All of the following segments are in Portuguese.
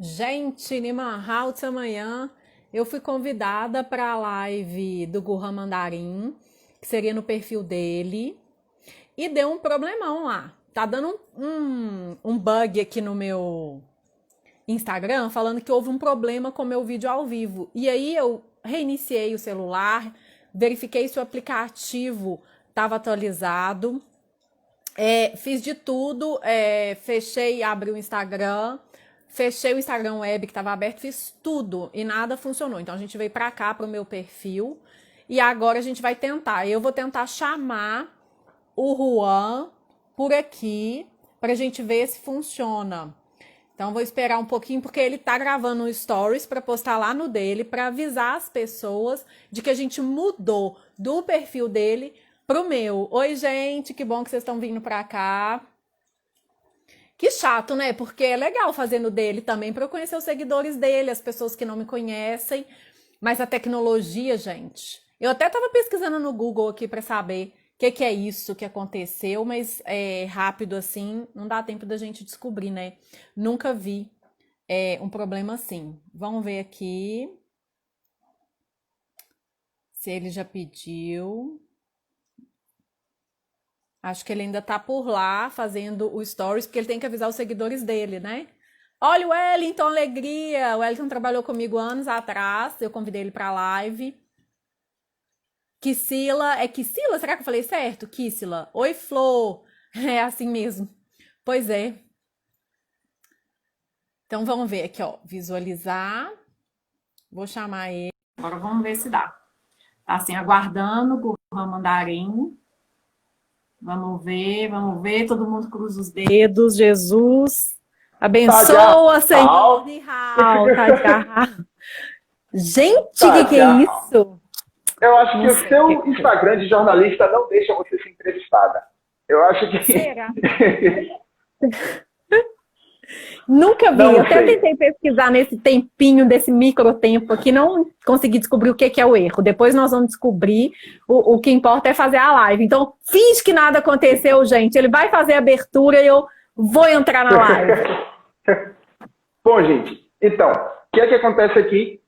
Gente, Nima House amanhã eu fui convidada para a live do Gurra Mandarim, que seria no perfil dele, e deu um problemão lá. Tá dando um bug aqui no meu Instagram, falando que houve um problema com o meu vídeo ao vivo. E aí eu reiniciei o celular, verifiquei se o aplicativo estava atualizado, fiz de tudo, fechei e abri o Instagram, fechei o Instagram web que estava aberto, fiz tudo e nada funcionou. Então a gente veio para cá, para o meu perfil, e agora a gente vai tentar. Eu vou tentar chamar o Juan por aqui para a gente ver se funciona. Então vou esperar um pouquinho porque ele tá gravando um stories para postar lá no dele para avisar as pessoas de que a gente mudou do perfil dele pro meu. Oi, gente, que bom que vocês estão vindo para cá. Que chato, né? Porque é legal fazendo dele também para eu conhecer os seguidores dele, as pessoas que não me conhecem. Mas a tecnologia, gente. Eu até estava pesquisando no Google aqui para saber o que é isso que aconteceu, mas rápido assim, não dá tempo da gente descobrir, né? Nunca vi um problema assim. Vamos ver aqui se ele já pediu. Acho que ele ainda tá por lá fazendo o stories, porque ele tem que avisar os seguidores dele, né? Olha o Wellington, alegria! O Wellington trabalhou comigo anos atrás, eu convidei ele pra live. Kissila, é Kissila? Será que eu falei certo? Kissila. Oi, Flor. É assim mesmo. Pois é. Então vamos ver aqui, ó. Visualizar. Vou chamar ele. Agora vamos ver se dá. Tá assim, aguardando o Gurra Mandarim. Vamos ver. Todo mundo cruza os dedos. Jesus. Abençoa, Senhor. Nihao, tá. Gente, o que é isso? Eu acho Não que o sei o que seu é. Instagram de jornalista não deixa você ser entrevistada. Eu acho que. Será? Nunca vi. Eu Não até sei. tentei pesquisar nesse tempinho, desse micro tempo aqui, não consegui descobrir o que é o erro. Depois nós vamos descobrir. O que importa é fazer a live. Então, finge que nada aconteceu, gente. Ele vai fazer a abertura e eu vou entrar na live. Bom, gente, então, o que é que acontece aqui?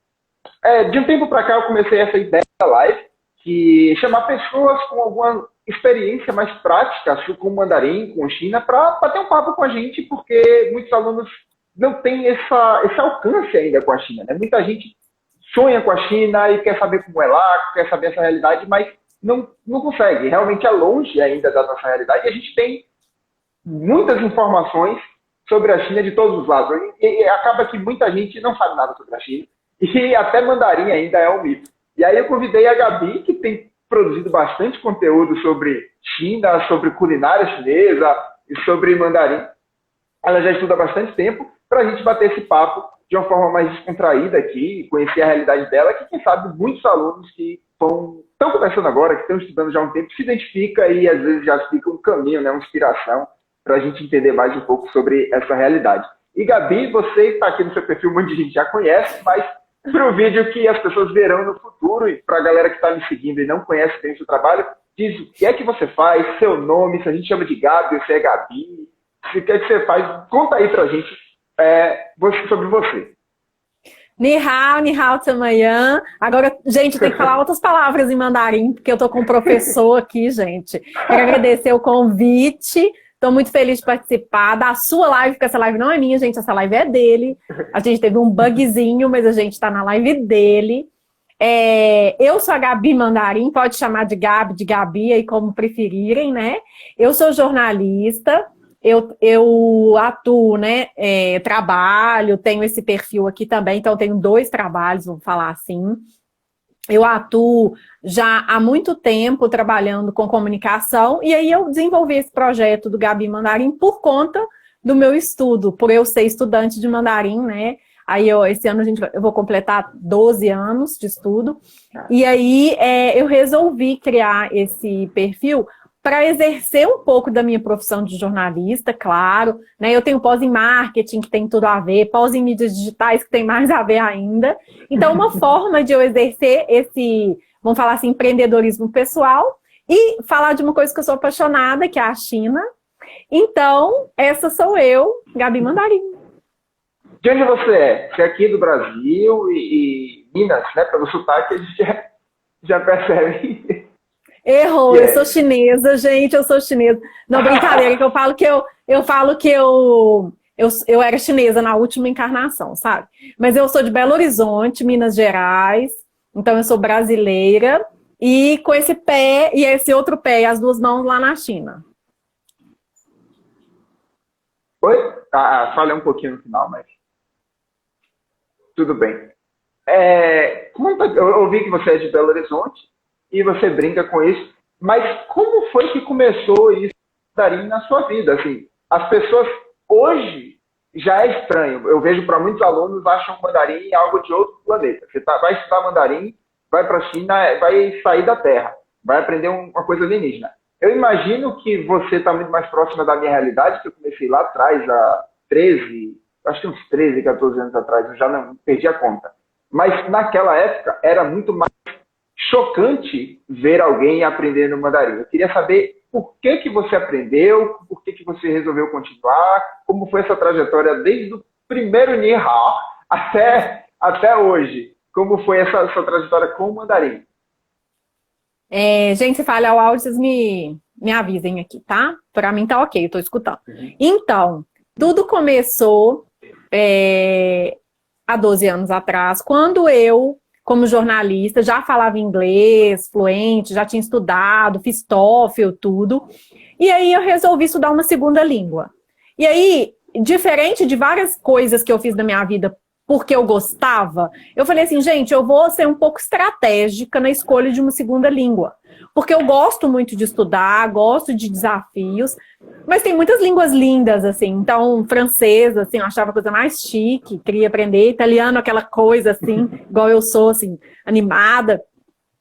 De um tempo para cá eu comecei essa ideia da live, que chamar pessoas com alguma experiência mais prática com o mandarim, com China, para bater um papo com a gente, porque muitos alunos não têm esse alcance ainda com a China, né? Muita gente sonha com a China e quer saber como é lá, quer saber essa realidade, mas não consegue. Realmente é longe ainda da nossa realidade. E a gente tem muitas informações sobre a China de todos os lados. E acaba que muita gente não sabe nada sobre a China. E até mandarim ainda é um mito. E aí eu convidei a Gabi, que tem produzido bastante conteúdo sobre China, sobre culinária chinesa e sobre mandarim. Ela já estuda há bastante tempo, para a gente bater esse papo de uma forma mais descontraída aqui, conhecer a realidade dela, que quem sabe muitos alunos que estão começando agora, que estão estudando já há um tempo, se identifica e às vezes já explica um caminho, né, uma inspiração, para a gente entender mais um pouco sobre essa realidade. E Gabi, você está aqui no seu perfil, muita gente já conhece, mas para o vídeo que as pessoas verão no futuro e para a galera que está me seguindo e não conhece bem o seu trabalho, diz o que é que você faz, seu nome, se a gente chama de Gabi, se é Gabi, o que é que você faz, conta aí pra gente sobre você. Ni hao, amanhã. Agora, gente, tem que falar outras palavras em mandarim, porque eu tô com um professor aqui, gente. Quero agradecer o convite. Estou muito feliz de participar da sua live, porque essa live não é minha, gente, essa live é dele. A gente teve um bugzinho, mas a gente está na live dele. Eu sou a Gabi Mandarim, pode chamar de Gabi, aí como preferirem, né? Eu sou jornalista, eu atuo, né? Trabalho, tenho esse perfil aqui também, então tenho 2 trabalhos, vamos falar assim. Eu atuo já há muito tempo trabalhando com comunicação e aí eu desenvolvi esse projeto do Gabi Mandarim por conta do meu estudo, por eu ser estudante de mandarim, né? Aí esse ano eu vou completar 12 anos de estudo e aí eu resolvi criar esse perfil para exercer um pouco da minha profissão de jornalista, claro, né? Eu tenho pós em marketing, que tem tudo a ver, pós em mídias digitais, que tem mais a ver ainda. Então, uma forma de eu exercer esse, vamos falar assim, empreendedorismo pessoal e falar de uma coisa que eu sou apaixonada, que é a China. Então, essa sou eu, Gabi Mandarim. de onde você é? Você é aqui do Brasil e Minas, né? Pelo sotaque a gente já percebe. Errou, eu sou chinesa, gente, eu sou chinesa. Não, brincadeira, que eu falo que eu era chinesa na última encarnação, sabe? Mas eu sou de Belo Horizonte, Minas Gerais, então eu sou brasileira e com esse pé e esse outro pé e as duas mãos lá na China. Oi? Falei um pouquinho no final, mas tudo bem. Eu ouvi que você é de Belo Horizonte e você brinca com isso, mas como foi que começou isso mandarim na sua vida? Assim, as pessoas hoje já é estranho. Eu vejo para muitos alunos acham mandarim algo de outro planeta. Você vai estudar mandarim, vai para a China, vai sair da Terra, vai aprender uma coisa alienígena. Eu imagino que você está muito mais próxima da minha realidade, que eu comecei lá atrás, há 13, acho que uns 13, 14 anos atrás, eu já não perdi a conta. Mas naquela época era muito mais chocante ver alguém aprendendo mandarim. Eu queria saber por que você aprendeu, por que você resolveu continuar, como foi essa trajetória desde o primeiro Ni Hao até hoje. Como foi essa trajetória com o mandarim? Gente, se falhar o áudio, vocês me avisem aqui, tá? Pra mim tá ok, eu tô escutando. Então, tudo começou há 12 anos atrás, quando eu, como jornalista, já falava inglês fluente, já tinha estudado, fiz TOEFL, tudo. E aí eu resolvi estudar uma segunda língua. E aí, diferente de várias coisas que eu fiz na minha vida porque eu gostava, eu falei assim, gente, eu vou ser um pouco estratégica na escolha de uma segunda língua. Porque eu gosto muito de estudar, gosto de desafios, mas tem muitas línguas lindas, assim. Então, francês, assim, eu achava a coisa mais chique, queria aprender. Italiano, aquela coisa, assim, igual eu sou, assim, animada.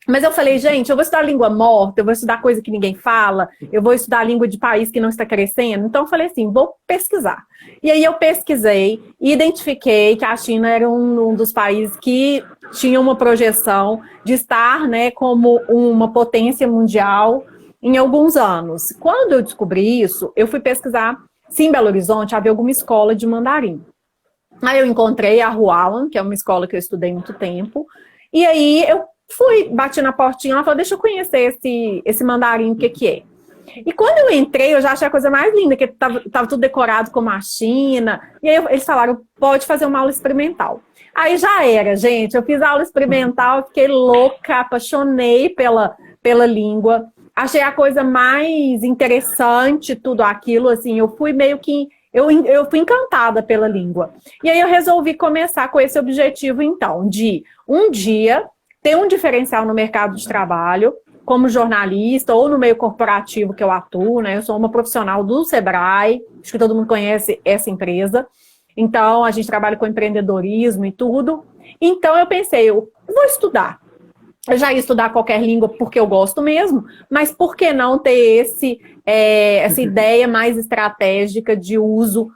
Mas eu falei, gente, eu vou estudar língua morta, eu vou estudar coisa que ninguém fala, eu vou estudar língua de país que não está crescendo. Então eu falei assim, vou pesquisar. E aí eu pesquisei e identifiquei que a China era um dos países que tinha uma projeção de estar, né, como uma potência mundial em alguns anos. Quando eu descobri isso, eu fui pesquisar se em Belo Horizonte havia alguma escola de mandarim. Aí eu encontrei a Hualan, que é uma escola que eu estudei muito tempo, e aí eu bati na portinha, ela falou, deixa eu conhecer esse mandarim, o que é. E quando eu entrei, eu já achei a coisa mais linda, que tava tudo decorado como a China, e aí eles falaram, pode fazer uma aula experimental. Aí já era, gente, eu fiz a aula experimental, fiquei louca, apaixonei pela língua, achei a coisa mais interessante, tudo aquilo, assim, eu fui meio que, eu fui encantada pela língua. E aí eu resolvi começar com esse objetivo, então, de um dia ter um diferencial no mercado de trabalho, como jornalista ou no meio corporativo que eu atuo, né? Eu sou uma profissional do Sebrae, acho que todo mundo conhece essa empresa. Então, a gente trabalha com empreendedorismo e tudo. Então, eu pensei, eu vou estudar. Eu já ia estudar qualquer língua porque eu gosto mesmo, mas por que não ter essa ideia mais estratégica de uso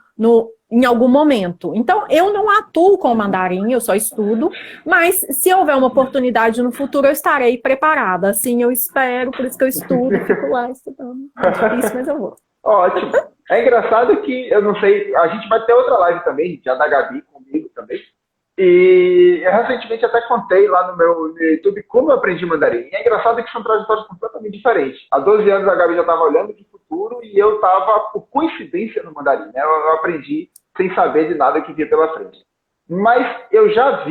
em algum momento? Então, eu não atuo com mandarim, eu só estudo, mas se houver uma oportunidade no futuro, eu estarei preparada. Assim, eu espero, por isso que eu estudo, fico lá estudando. É difícil, mas eu vou. Ótimo. É engraçado que, eu não sei, a gente vai ter outra live também, já da Gabi comigo também. E eu recentemente até contei lá no meu YouTube como eu aprendi mandarim. E é engraçado que são trajetórias completamente diferentes. Há 12 anos a Gabi já estava olhando de futuro e eu estava, por coincidência, no mandarim, né? Eu aprendi sem saber de nada que via pela frente. Mas eu já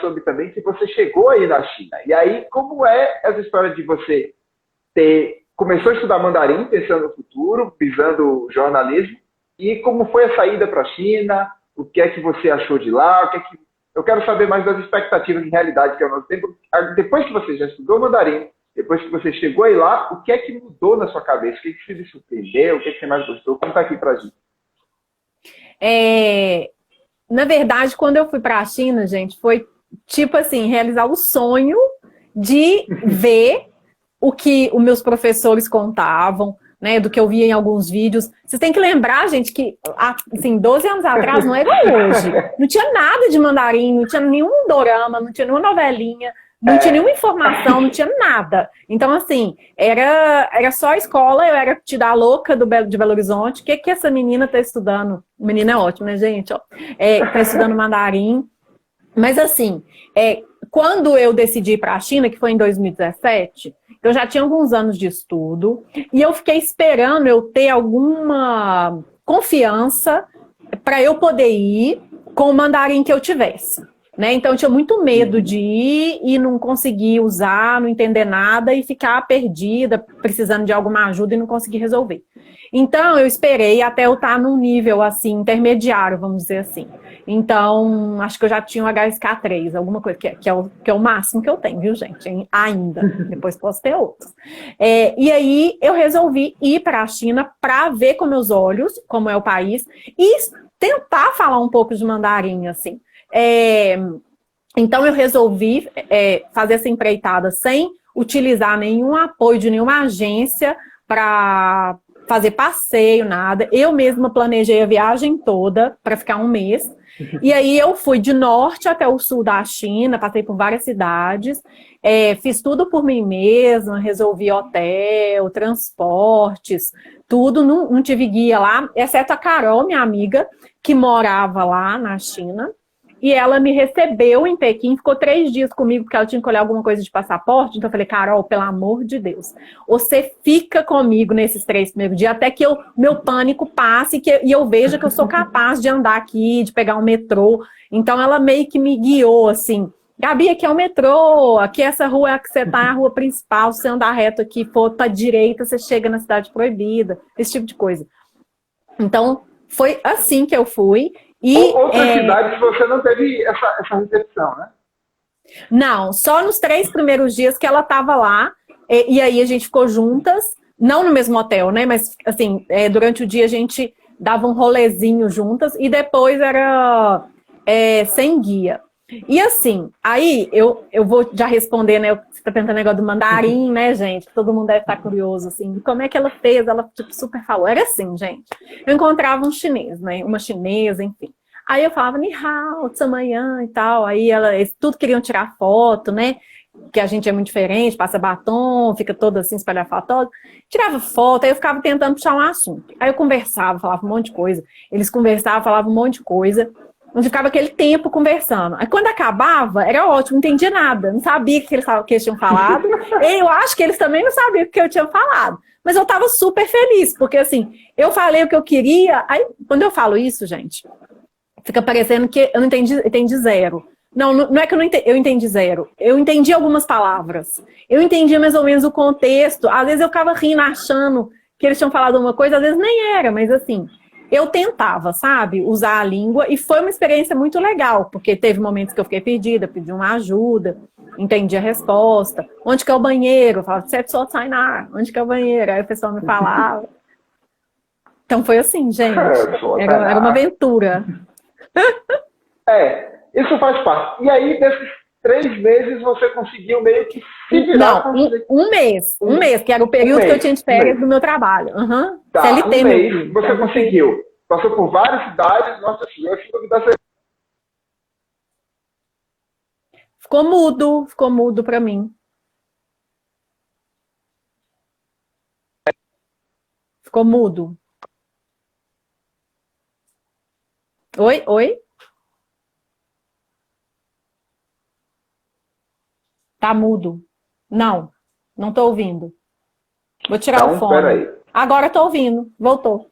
soube também que você chegou aí na China. E aí, como é essa história de você começou a estudar mandarim, pensando no futuro, visando jornalismo, e como foi a saída para a China, o que é que você achou de lá, eu quero saber mais das expectativas de realidade que é o nosso tempo. Depois que você já estudou mandarim, depois que você chegou aí lá, o que é que mudou na sua cabeça? O que é que você surpreendeu? O que é que você mais gostou? Conta aqui pra gente. Na verdade, quando eu fui para a China, gente, foi tipo assim, realizar o sonho de ver o que os meus professores contavam, né, do que eu via em alguns vídeos. Vocês têm que lembrar, gente, que assim, 12 anos atrás não é igual hoje. Não tinha nada de mandarim, não tinha nenhum dorama, não tinha nenhuma novelinha, Não tinha nenhuma informação, não tinha nada. Então, assim, era só a escola, eu era tida louca de Belo Horizonte. O que essa menina tá estudando? Menina é ótima, né, gente? Ó, tá estudando mandarim. Mas, assim, quando eu decidi ir para a China, que foi em 2017, eu já tinha alguns anos de estudo, e eu fiquei esperando eu ter alguma confiança para eu poder ir com o mandarim que eu tivesse. Né? Então, eu tinha muito medo de ir e não conseguir usar, não entender nada e ficar perdida, precisando de alguma ajuda e não conseguir resolver. Então, eu esperei até eu estar num nível, assim, intermediário, vamos dizer assim. Então, acho que eu já tinha o HSK3, alguma coisa, que é o máximo que eu tenho, viu, gente? Ainda. Depois posso ter outros. E aí, eu resolvi ir para a China para ver com meus olhos como é o país e tentar falar um pouco de mandarim, assim. Então eu resolvi fazer essa empreitada sem utilizar nenhum apoio de nenhuma agência para fazer passeio, nada. Eu mesma planejei a viagem toda para ficar um mês. E aí eu fui de norte até o sul da China, passei por várias cidades, fiz tudo por mim mesma, resolvi hotel, transportes, tudo, não tive guia lá, exceto a Carol, minha amiga, que morava lá na China. E ela me recebeu em Pequim, ficou 3 dias comigo, porque ela tinha que olhar alguma coisa de passaporte. Então eu falei, Carol, pelo amor de Deus, você fica comigo nesses 3 primeiros dias, até que meu pânico passe e eu veja que eu sou capaz de andar aqui, de pegar um metrô. Então ela meio que me guiou, assim, Gabi, aqui é o metrô, aqui essa rua é que você tá, é a rua principal, se você andar reto aqui, for pra direita, você chega na Cidade Proibida, esse tipo de coisa. Então, foi assim que eu fui. Outras cidades você não teve essa recepção, né? Não, só nos 3 primeiros dias que ela estava lá, e aí a gente ficou juntas, não no mesmo hotel, né? Mas, assim, durante o dia a gente dava um rolezinho juntas, e depois era sem guia. E assim, aí eu vou já responder, né? Você tá perguntando o negócio do mandarim, né, gente? Todo mundo deve estar curioso, assim. Como é que ela fez? Ela, tipo, super falou. Era assim, gente. Eu encontrava um chinês, né? Uma chinesa, enfim. Aí eu falava, ni hao, tsamanhã e tal. Aí eles tudo queriam tirar foto, né? Que a gente é muito diferente, passa batom, fica todo assim, espalhar foto. Tirava foto, aí eu ficava tentando puxar um assunto. Aí eu conversava, falava um monte de coisa. Eles conversavam, falavam um monte de coisa. Onde ficava aquele tempo conversando. Aí quando acabava, era ótimo, não entendia nada. Não sabia o que eles tinham falado. Eu acho que eles também não sabiam o que eu tinha falado. Mas eu estava super feliz, porque assim, eu falei o que eu queria. Aí, quando eu falo isso, gente, fica parecendo que eu não entendi zero. Não é que eu entendi zero. Eu entendi algumas palavras. Eu entendi mais ou menos o contexto. Às vezes eu ficava rindo, achando que eles tinham falado uma coisa, às vezes nem era, mas assim... Eu tentava, sabe, usar a língua e foi uma experiência muito legal, porque teve momentos que eu fiquei perdida, pedi uma ajuda, entendi a resposta. Onde que é o banheiro? Eu falava, onde que é o banheiro? Aí o pessoal me falava. Então foi assim, gente. Era uma aventura. Isso faz parte. E aí, desses 3 meses, você conseguiu meio que se virar. Não, um mês, que era o período que eu tinha de férias do meu trabalho. Tá, CLT, um mês você conseguiu. Passou por várias cidades, nossa senhora, ficou mudo pra mim. Ficou mudo. Oi? Tá mudo. Não tô ouvindo. Vou tirar o fone. Peraí. Agora tô ouvindo. Voltou.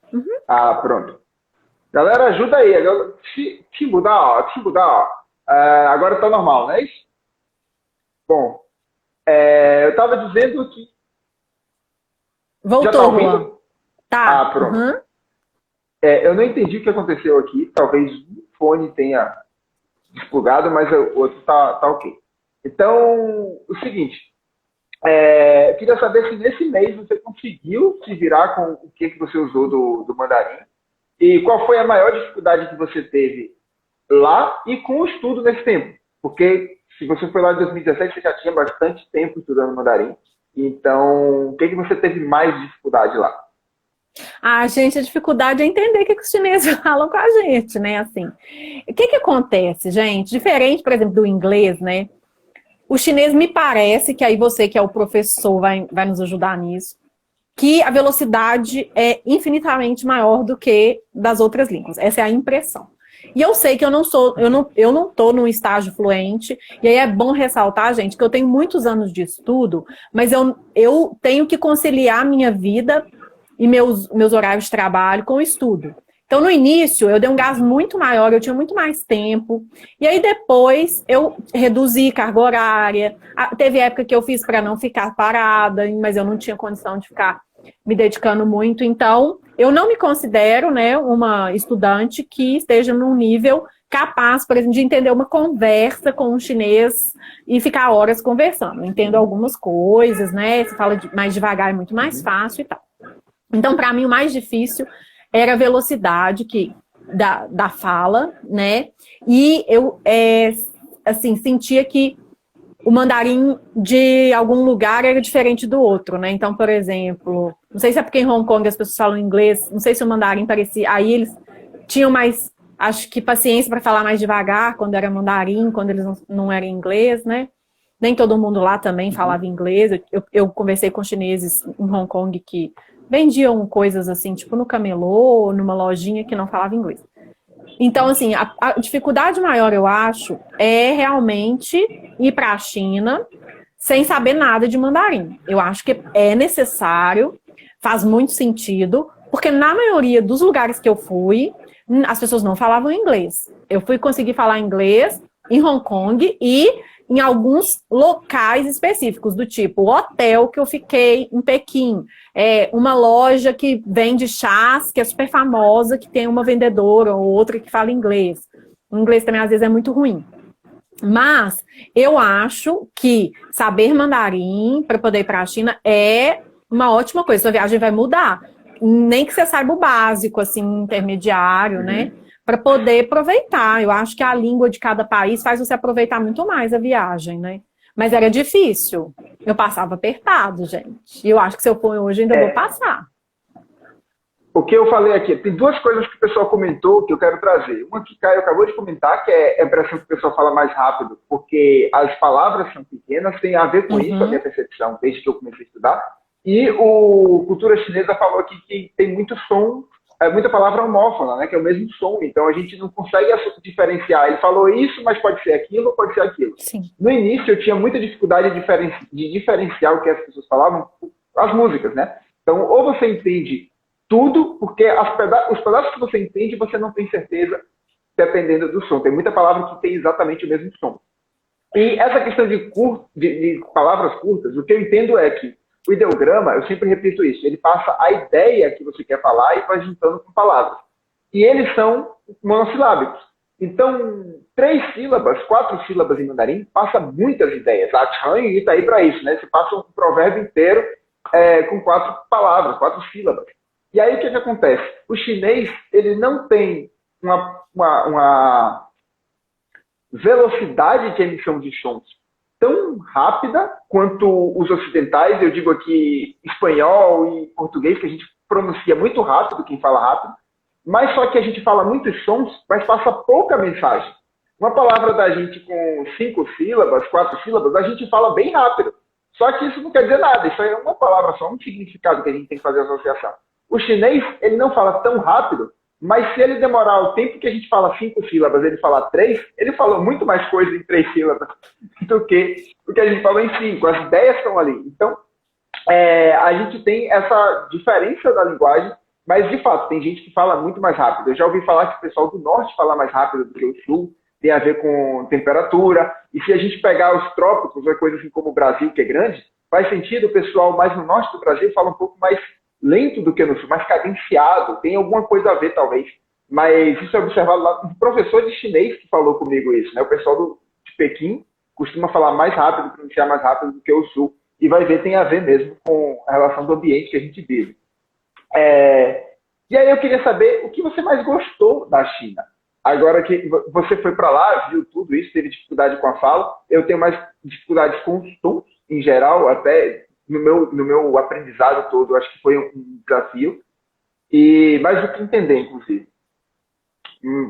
Pronto. Galera, ajuda aí. Te mudar. Agora tá normal, não é isso? Bom, eu tava dizendo que... Voltou, já tá ouvindo? Juan. Tá. Pronto. Eu não entendi o que aconteceu aqui. Talvez o fone tenha desplugado, mas o outro tá ok. Então, o seguinte, eu queria saber se nesse mês você conseguiu se virar com o que você usou do mandarim e qual foi a maior dificuldade que você teve lá e com o estudo nesse tempo. Porque se você foi lá em 2017, você já tinha bastante tempo estudando mandarim. Então, o que você teve mais dificuldade lá? Gente, a dificuldade é entender o que os chineses falam com a gente, né? Assim, o que acontece, gente? Diferente, por exemplo, do inglês, né? O chinês me parece, que aí você que é o professor vai nos ajudar nisso, que a velocidade é infinitamente maior do que das outras línguas. Essa é a impressão. E eu sei que eu não tô num estágio fluente, e aí é bom ressaltar, gente, que eu tenho muitos anos de estudo, mas eu tenho que conciliar a minha vida e meus horários de trabalho com o estudo. Então, no início, eu dei um gás muito maior, eu tinha muito mais tempo. E aí, depois, eu reduzi carga horária. Teve época que eu fiz para não ficar parada, mas eu não tinha condição de ficar me dedicando muito. Então, eu não me considero, né, uma estudante que esteja num nível capaz, por exemplo, de entender uma conversa com um chinês e ficar horas conversando. Eu entendo algumas coisas, né? Se fala mais devagar, é muito mais fácil e tal. Então, para mim, o mais difícil era a velocidade da fala, né? E eu, assim, sentia que o mandarim de algum lugar era diferente do outro, né? Então, por exemplo, não sei se é porque em Hong Kong as pessoas falam inglês, não sei se o mandarim parecia... Aí eles tinham mais, acho que, paciência para falar mais devagar quando era mandarim, quando eles não eram inglês, né? Nem todo mundo lá também falava inglês. Eu conversei com chineses em Hong Kong que vendiam coisas assim, tipo no camelô, numa lojinha que não falava inglês. Então, assim, a dificuldade maior, eu acho, é realmente ir para a China sem saber nada de mandarim. Eu acho que é necessário, faz muito sentido, porque na maioria dos lugares que eu fui, as pessoas não falavam inglês. Eu fui conseguir falar inglês em Hong Kong e em alguns locais específicos, do tipo o hotel que eu fiquei em Pequim, uma loja que vende chás, que é super famosa, que tem uma vendedora ou outra que fala inglês. O inglês também às vezes é muito ruim. Mas eu acho que saber mandarim para poder ir para a China é uma ótima coisa. Sua viagem vai mudar. Nem que você saiba o básico, assim, intermediário, né? Para poder aproveitar. Eu acho que a língua de cada país faz você aproveitar muito mais a viagem, né? Mas era difícil. Eu passava apertado, gente. E eu acho que se eu for hoje, ainda vou passar. O que eu falei aqui, tem duas coisas que o pessoal comentou que eu quero trazer. Uma que Caio acabou de comentar, que é a impressão que o pessoal fala mais rápido, porque as palavras são pequenas, tem a ver com isso, a minha percepção, desde que eu comecei a estudar. E o Cultura Chinesa falou aqui que tem muito som, muita palavra homófona, né, que é o mesmo som, então a gente não consegue diferenciar. Ele falou isso, mas pode ser aquilo, pode ser aquilo. Sim. No início eu tinha muita dificuldade de diferenciar o que as pessoas falavam, as músicas, né? Então, ou você entende tudo, porque os pedaços que você entende, você não tem certeza, dependendo do som. Tem muita palavra que tem exatamente o mesmo som. E essa questão de palavras curtas, o que eu entendo é que o ideograma, eu sempre repito isso, ele passa a ideia que você quer falar e vai juntando com palavras. E eles são monossilábicos. Então, 3 sílabas, 4 sílabas em mandarim, passa muitas ideias. A Chan está aí para isso, né? Você passa um provérbio inteiro com 4 palavras, 4 sílabas. E aí o que acontece? O chinês, ele não tem uma velocidade de emissão de sons tão rápida quanto os ocidentais. Eu digo aqui espanhol e português, que a gente pronuncia muito rápido, quem fala rápido, mas só que a gente fala muitos sons, mas passa pouca mensagem. Uma palavra da gente com 5 sílabas, 4 sílabas, a gente fala bem rápido. Só que isso não quer dizer nada, isso é uma palavra só, um significado que a gente tem que fazer associação. O chinês, ele não fala tão rápido, mas se ele demorar o tempo que a gente fala 5 sílabas, ele falar 3, ele falou muito mais coisa em 3 sílabas do que o que a gente falou em 5. As ideias estão ali. Então, a gente tem essa diferença da linguagem, mas, de fato, tem gente que fala muito mais rápido. Eu já ouvi falar que o pessoal do norte fala mais rápido do que o sul, tem a ver com temperatura. E se a gente pegar os trópicos, ou coisa assim como o Brasil, que é grande, faz sentido o pessoal mais no norte do Brasil fala um pouco mais lento do que no sul, mais cadenciado, tem alguma coisa a ver, talvez. Mas isso é observado lá, um professor de chinês que falou comigo isso, né? O pessoal de Pequim costuma falar mais rápido, pronunciar mais rápido do que o sul, e vai ver, tem a ver mesmo com a relação do ambiente que a gente vive. E aí eu queria saber o que você mais gostou da China. Agora que você foi para lá, viu tudo isso, teve dificuldade com a fala, eu tenho mais dificuldades com os sons, em geral, até no meu aprendizado todo, acho que foi um desafio, mas do que entender, inclusive.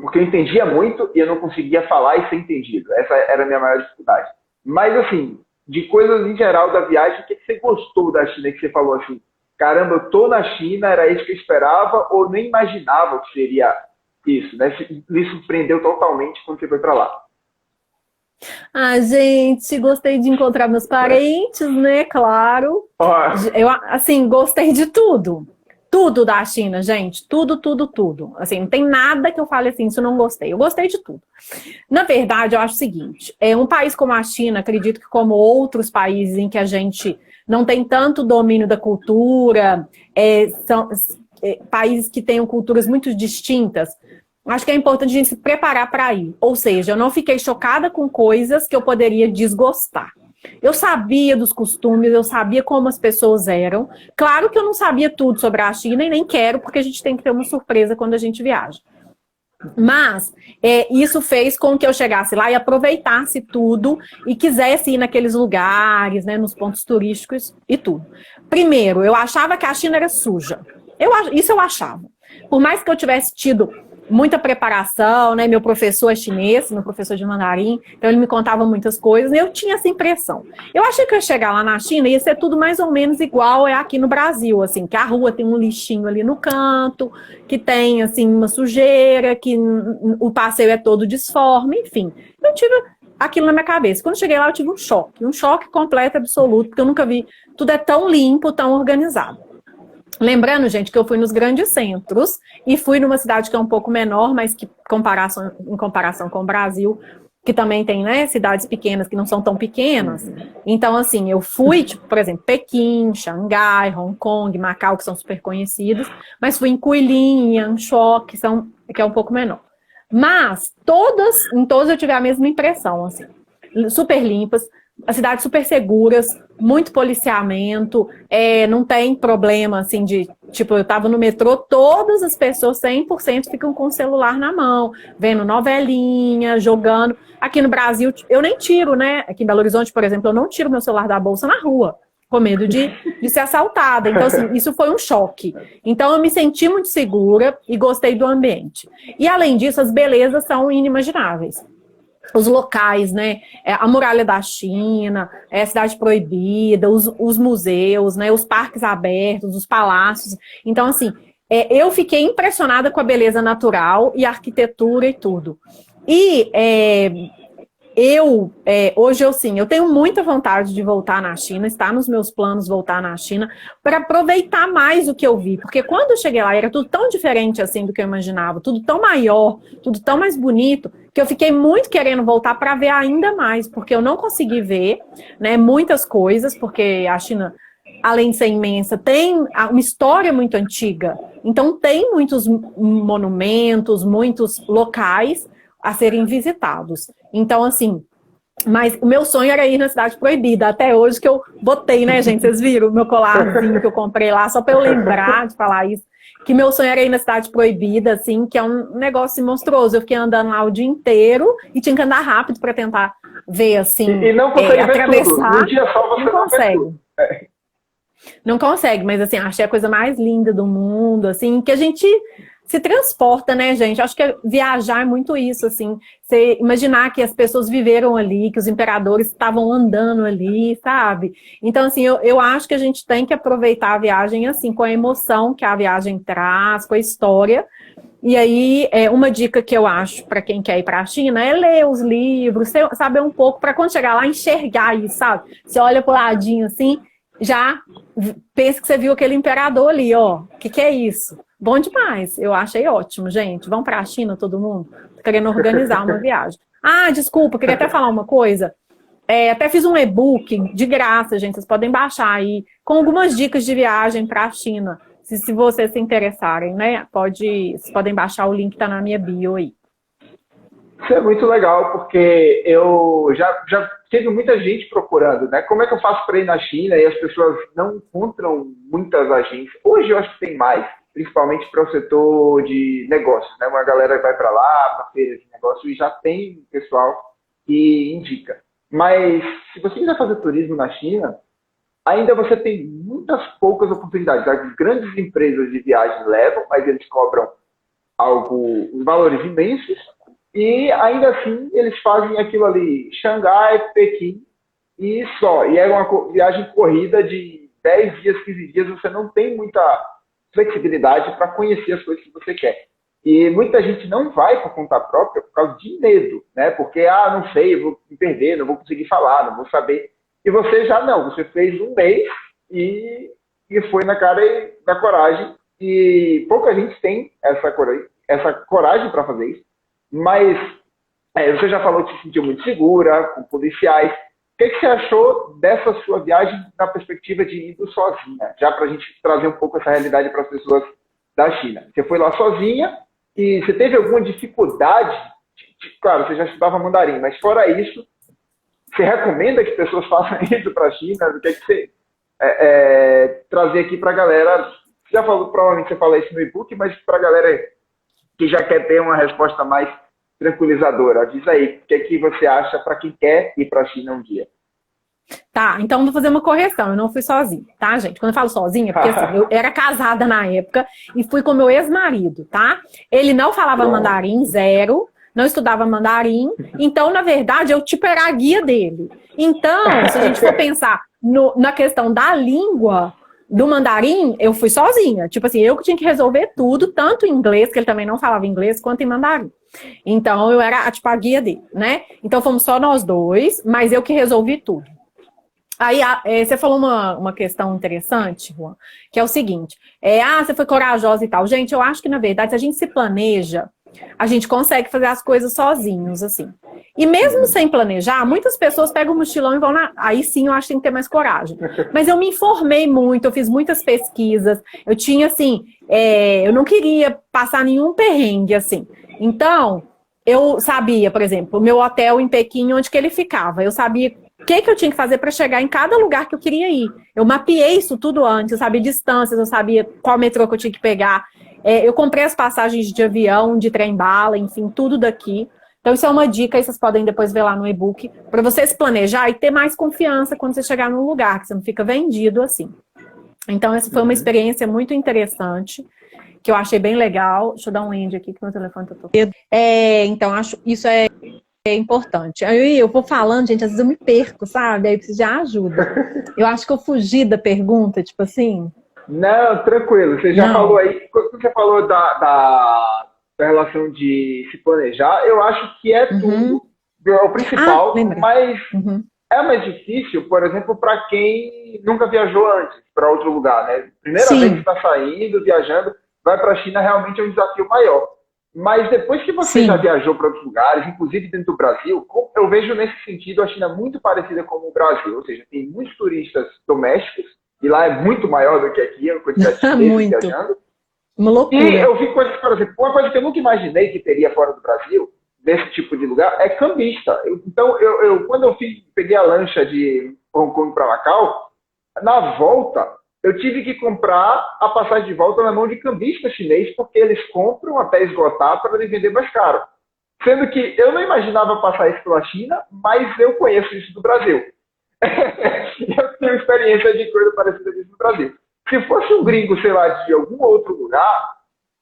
Porque eu entendia muito e eu não conseguia falar e ser entendido. Essa era a minha maior dificuldade. Mas, assim, de coisas em geral da viagem, o que você gostou da China? Que você falou assim, caramba, eu tô na China, era isso que eu esperava, ou nem imaginava que seria isso, né? Me surpreendeu totalmente quando você foi para lá. Ah, gente, gostei de encontrar meus parentes, né? Claro. Ó, Eu, assim, gostei de tudo. Tudo da China, gente. Tudo, tudo, tudo. Assim, não tem nada que eu fale assim, isso eu não gostei. Eu gostei de tudo. Na verdade, eu acho o seguinte: um país como a China, acredito que como outros países em que a gente não tem tanto domínio da cultura, são países que tenham culturas muito distintas, acho que é importante a gente se preparar para ir. Ou seja, eu não fiquei chocada com coisas que eu poderia desgostar. Eu sabia dos costumes, eu sabia como as pessoas eram. Claro que eu não sabia tudo sobre a China e nem quero, porque a gente tem que ter uma surpresa quando a gente viaja. Mas isso fez com que eu chegasse lá e aproveitasse tudo e quisesse ir naqueles lugares, né, nos pontos turísticos e tudo. Primeiro, eu achava que a China era suja. Isso eu achava. Por mais que eu tivesse tido muita preparação, né? Meu professor é chinês, meu professor de mandarim, então ele me contava muitas coisas, e eu tinha essa impressão. Eu achei que eu ia chegar lá na China e ia ser tudo mais ou menos igual aqui no Brasil, assim, que a rua tem um lixinho ali no canto, que tem, assim, uma sujeira, que o passeio é todo disforme, enfim. Eu tive aquilo na minha cabeça. Quando cheguei lá, eu tive um choque completo, absoluto, porque eu nunca vi, tudo é tão limpo, tão organizado. Lembrando, gente, que eu fui nos grandes centros e fui numa cidade que é um pouco menor, mas que em comparação com o Brasil, que também tem, né, cidades pequenas que não são tão pequenas. Então, assim, eu fui, tipo, por exemplo, Pequim, Xangai, Hong Kong, Macau, que são super conhecidos, mas fui em Guilin, em Yangshuo, que é um pouco menor. Mas em todas eu tive a mesma impressão, assim, super limpas, as cidades super seguras, muito policiamento, não tem problema, assim, de, tipo, eu tava no metrô, todas as pessoas, 100% ficam com o celular na mão, vendo novelinha, jogando. Aqui no Brasil, eu nem tiro, né? Aqui em Belo Horizonte, por exemplo, eu não tiro meu celular da bolsa na rua, com medo de ser assaltada. Então, assim, isso foi um choque. Então, eu me senti muito segura e gostei do ambiente. E, além disso, as belezas são inimagináveis. Os locais, né? A muralha da China, a cidade proibida, os museus, né? Os parques abertos, os palácios. Então, assim, eu fiquei impressionada com a beleza natural e a arquitetura e tudo. E hoje eu tenho muita vontade de voltar na China, está nos meus planos voltar na China, para aproveitar mais o que eu vi, porque quando eu cheguei lá era tudo tão diferente assim do que eu imaginava, tudo tão maior, tudo tão mais bonito, que eu fiquei muito querendo voltar para ver ainda mais, porque eu não consegui ver, né, muitas coisas, porque a China, além de ser imensa, tem uma história muito antiga, então tem muitos monumentos, muitos locais a serem visitados. Então, assim, mas o meu sonho era ir na Cidade Proibida, até hoje que eu botei, né, gente? Vocês viram o meu colarzinho que eu comprei lá, só para eu lembrar de falar isso, que meu sonho era ir na Cidade Proibida, assim, que é um negócio monstruoso. Eu fiquei andando lá o dia inteiro e tinha que andar rápido para tentar ver, assim, e não consegue ver atravessar. tudo. No dia só você não consegue. Tudo. Não consegue, mas assim, achei a coisa mais linda do mundo, assim, que a gente se transporta, né, gente? Acho que viajar é muito isso, assim, você imaginar que as pessoas viveram ali, que os imperadores estavam andando ali, sabe? Então, assim, eu acho que a gente tem que aproveitar a viagem, assim, com a emoção que a viagem traz, com a história. E aí, uma dica que eu acho para quem quer ir para a China é ler os livros, saber um pouco, para quando chegar lá, enxergar isso, sabe? Você olha pro ladinho, assim, já pensa que você viu aquele imperador ali, ó. O que é isso? Bom demais. Eu achei ótimo, gente. Vamos para a China, todo mundo? Tô querendo organizar uma viagem. Ah, desculpa, queria até falar uma coisa. Até fiz um e-book de graça, gente. Vocês podem baixar aí, com algumas dicas de viagem para a China. Se vocês se interessarem, né? Vocês podem baixar, o link tá na minha bio aí. Isso é muito legal, porque eu já teve muita gente procurando, né? Como é que eu faço para ir na China e as pessoas não encontram muitas agências? Hoje eu acho que tem mais, principalmente para o setor de negócios, né? Uma galera vai para lá, para feiras de negócio, e já tem pessoal que indica. Mas se você quiser fazer turismo na China, ainda você tem muitas poucas oportunidades. As grandes empresas de viagem levam, mas eles cobram valores imensos. E ainda assim, eles fazem aquilo ali, Xangai, Pequim, e só. E é uma viagem corrida de 10 dias, 15 dias, você não tem muita flexibilidade para conhecer as coisas que você quer. E muita gente não vai por conta própria por causa de medo, né? Porque, não sei, eu vou me perder, não vou conseguir falar, não vou saber. E você já não, você fez um mês e foi na cara e na coragem. E pouca gente tem essa coragem para fazer isso. Mas você já falou que se sentiu muito segura, com policiais. O que você achou dessa sua viagem na perspectiva de ir sozinha? Já para a gente trazer um pouco essa realidade para as pessoas da China. Você foi lá sozinha e você teve alguma dificuldade? Claro, você já estudava mandarim, mas fora isso, você recomenda que pessoas façam isso para a China? O que você trazer aqui para a galera? Você já falou, provavelmente você fala isso no e-book, mas para a galera que já quer ter uma resposta mais tranquilizadora, diz aí, o que você acha para quem quer ir para a China um dia? Tá, então vou fazer uma correção, eu não fui sozinha, tá, gente? Quando eu falo sozinha, porque assim, eu era casada na época e fui com meu ex-marido, tá? Ele não falava mandarim, zero, não estudava mandarim, então, na verdade, eu tipo era a guia dele. Então, se a gente for pensar na questão da língua do mandarim, eu fui sozinha. Tipo assim, eu que tinha que resolver tudo, tanto em inglês, que ele também não falava inglês, quanto em mandarim. Então, eu era tipo a guia dele, né? Então, fomos só nós dois, mas eu que resolvi tudo. Aí, você falou uma questão interessante, Juan, que é o seguinte, você foi corajosa e tal. Gente, eu acho que, na verdade, se a gente se planeja, a gente consegue fazer as coisas sozinhos, assim. E mesmo sem planejar, muitas pessoas pegam o mochilão e vão aí sim, eu acho que tem que ter mais coragem. Mas eu me informei muito, eu fiz muitas pesquisas, eu tinha, assim, eu não queria passar nenhum perrengue, assim. Então, eu sabia, por exemplo, o meu hotel em Pequim, onde que ele ficava, eu sabia o que eu tinha que fazer para chegar em cada lugar que eu queria ir. Eu mapeei isso tudo antes, eu sabia distâncias, eu sabia qual metrô que eu tinha que pegar. Eu comprei as passagens de avião, de trem-bala, enfim, tudo daqui. Então isso é uma dica, aí vocês podem depois ver lá no e-book, para você se planejar e ter mais confiança quando você chegar num lugar, que você não fica vendido assim. Então essa foi uma experiência muito interessante, que eu achei bem legal. Deixa eu dar um end aqui, que meu telefone tá tocando. Então, acho isso é importante. Aí eu vou falando, gente, às vezes eu me perco, sabe? Aí eu preciso de ajuda. Eu acho que eu fugi da pergunta, tipo assim. Não, tranquilo. Você já falou aí, quando você falou da relação de se planejar, eu acho que é tudo, é o principal, mas é mais difícil, por exemplo, para quem nunca viajou antes para outro lugar, né? Primeira vez que está saindo, viajando, vai para a China, realmente é um desafio maior. Mas depois que você já viajou para outros lugares, inclusive dentro do Brasil, eu vejo nesse sentido a China muito parecida com o Brasil. Ou seja, tem muitos turistas domésticos, e lá é muito maior do que aqui, a quantidade de turistas viajando. Uma loucura. E eu vi coisas, por exemplo, uma coisa que eu nunca imaginei que teria fora do Brasil, nesse tipo de lugar, é cambista. Então, quando eu peguei a lancha de Hong Kong para Macau, na volta, eu tive que comprar a passagem de volta na mão de cambista chinês, porque eles compram até esgotar para ele vender mais caro. Sendo que eu não imaginava passar isso pela China, mas eu conheço isso do Brasil. Eu tenho experiência de coisa parecida com isso no Brasil. Se fosse um gringo, sei lá, de algum outro lugar,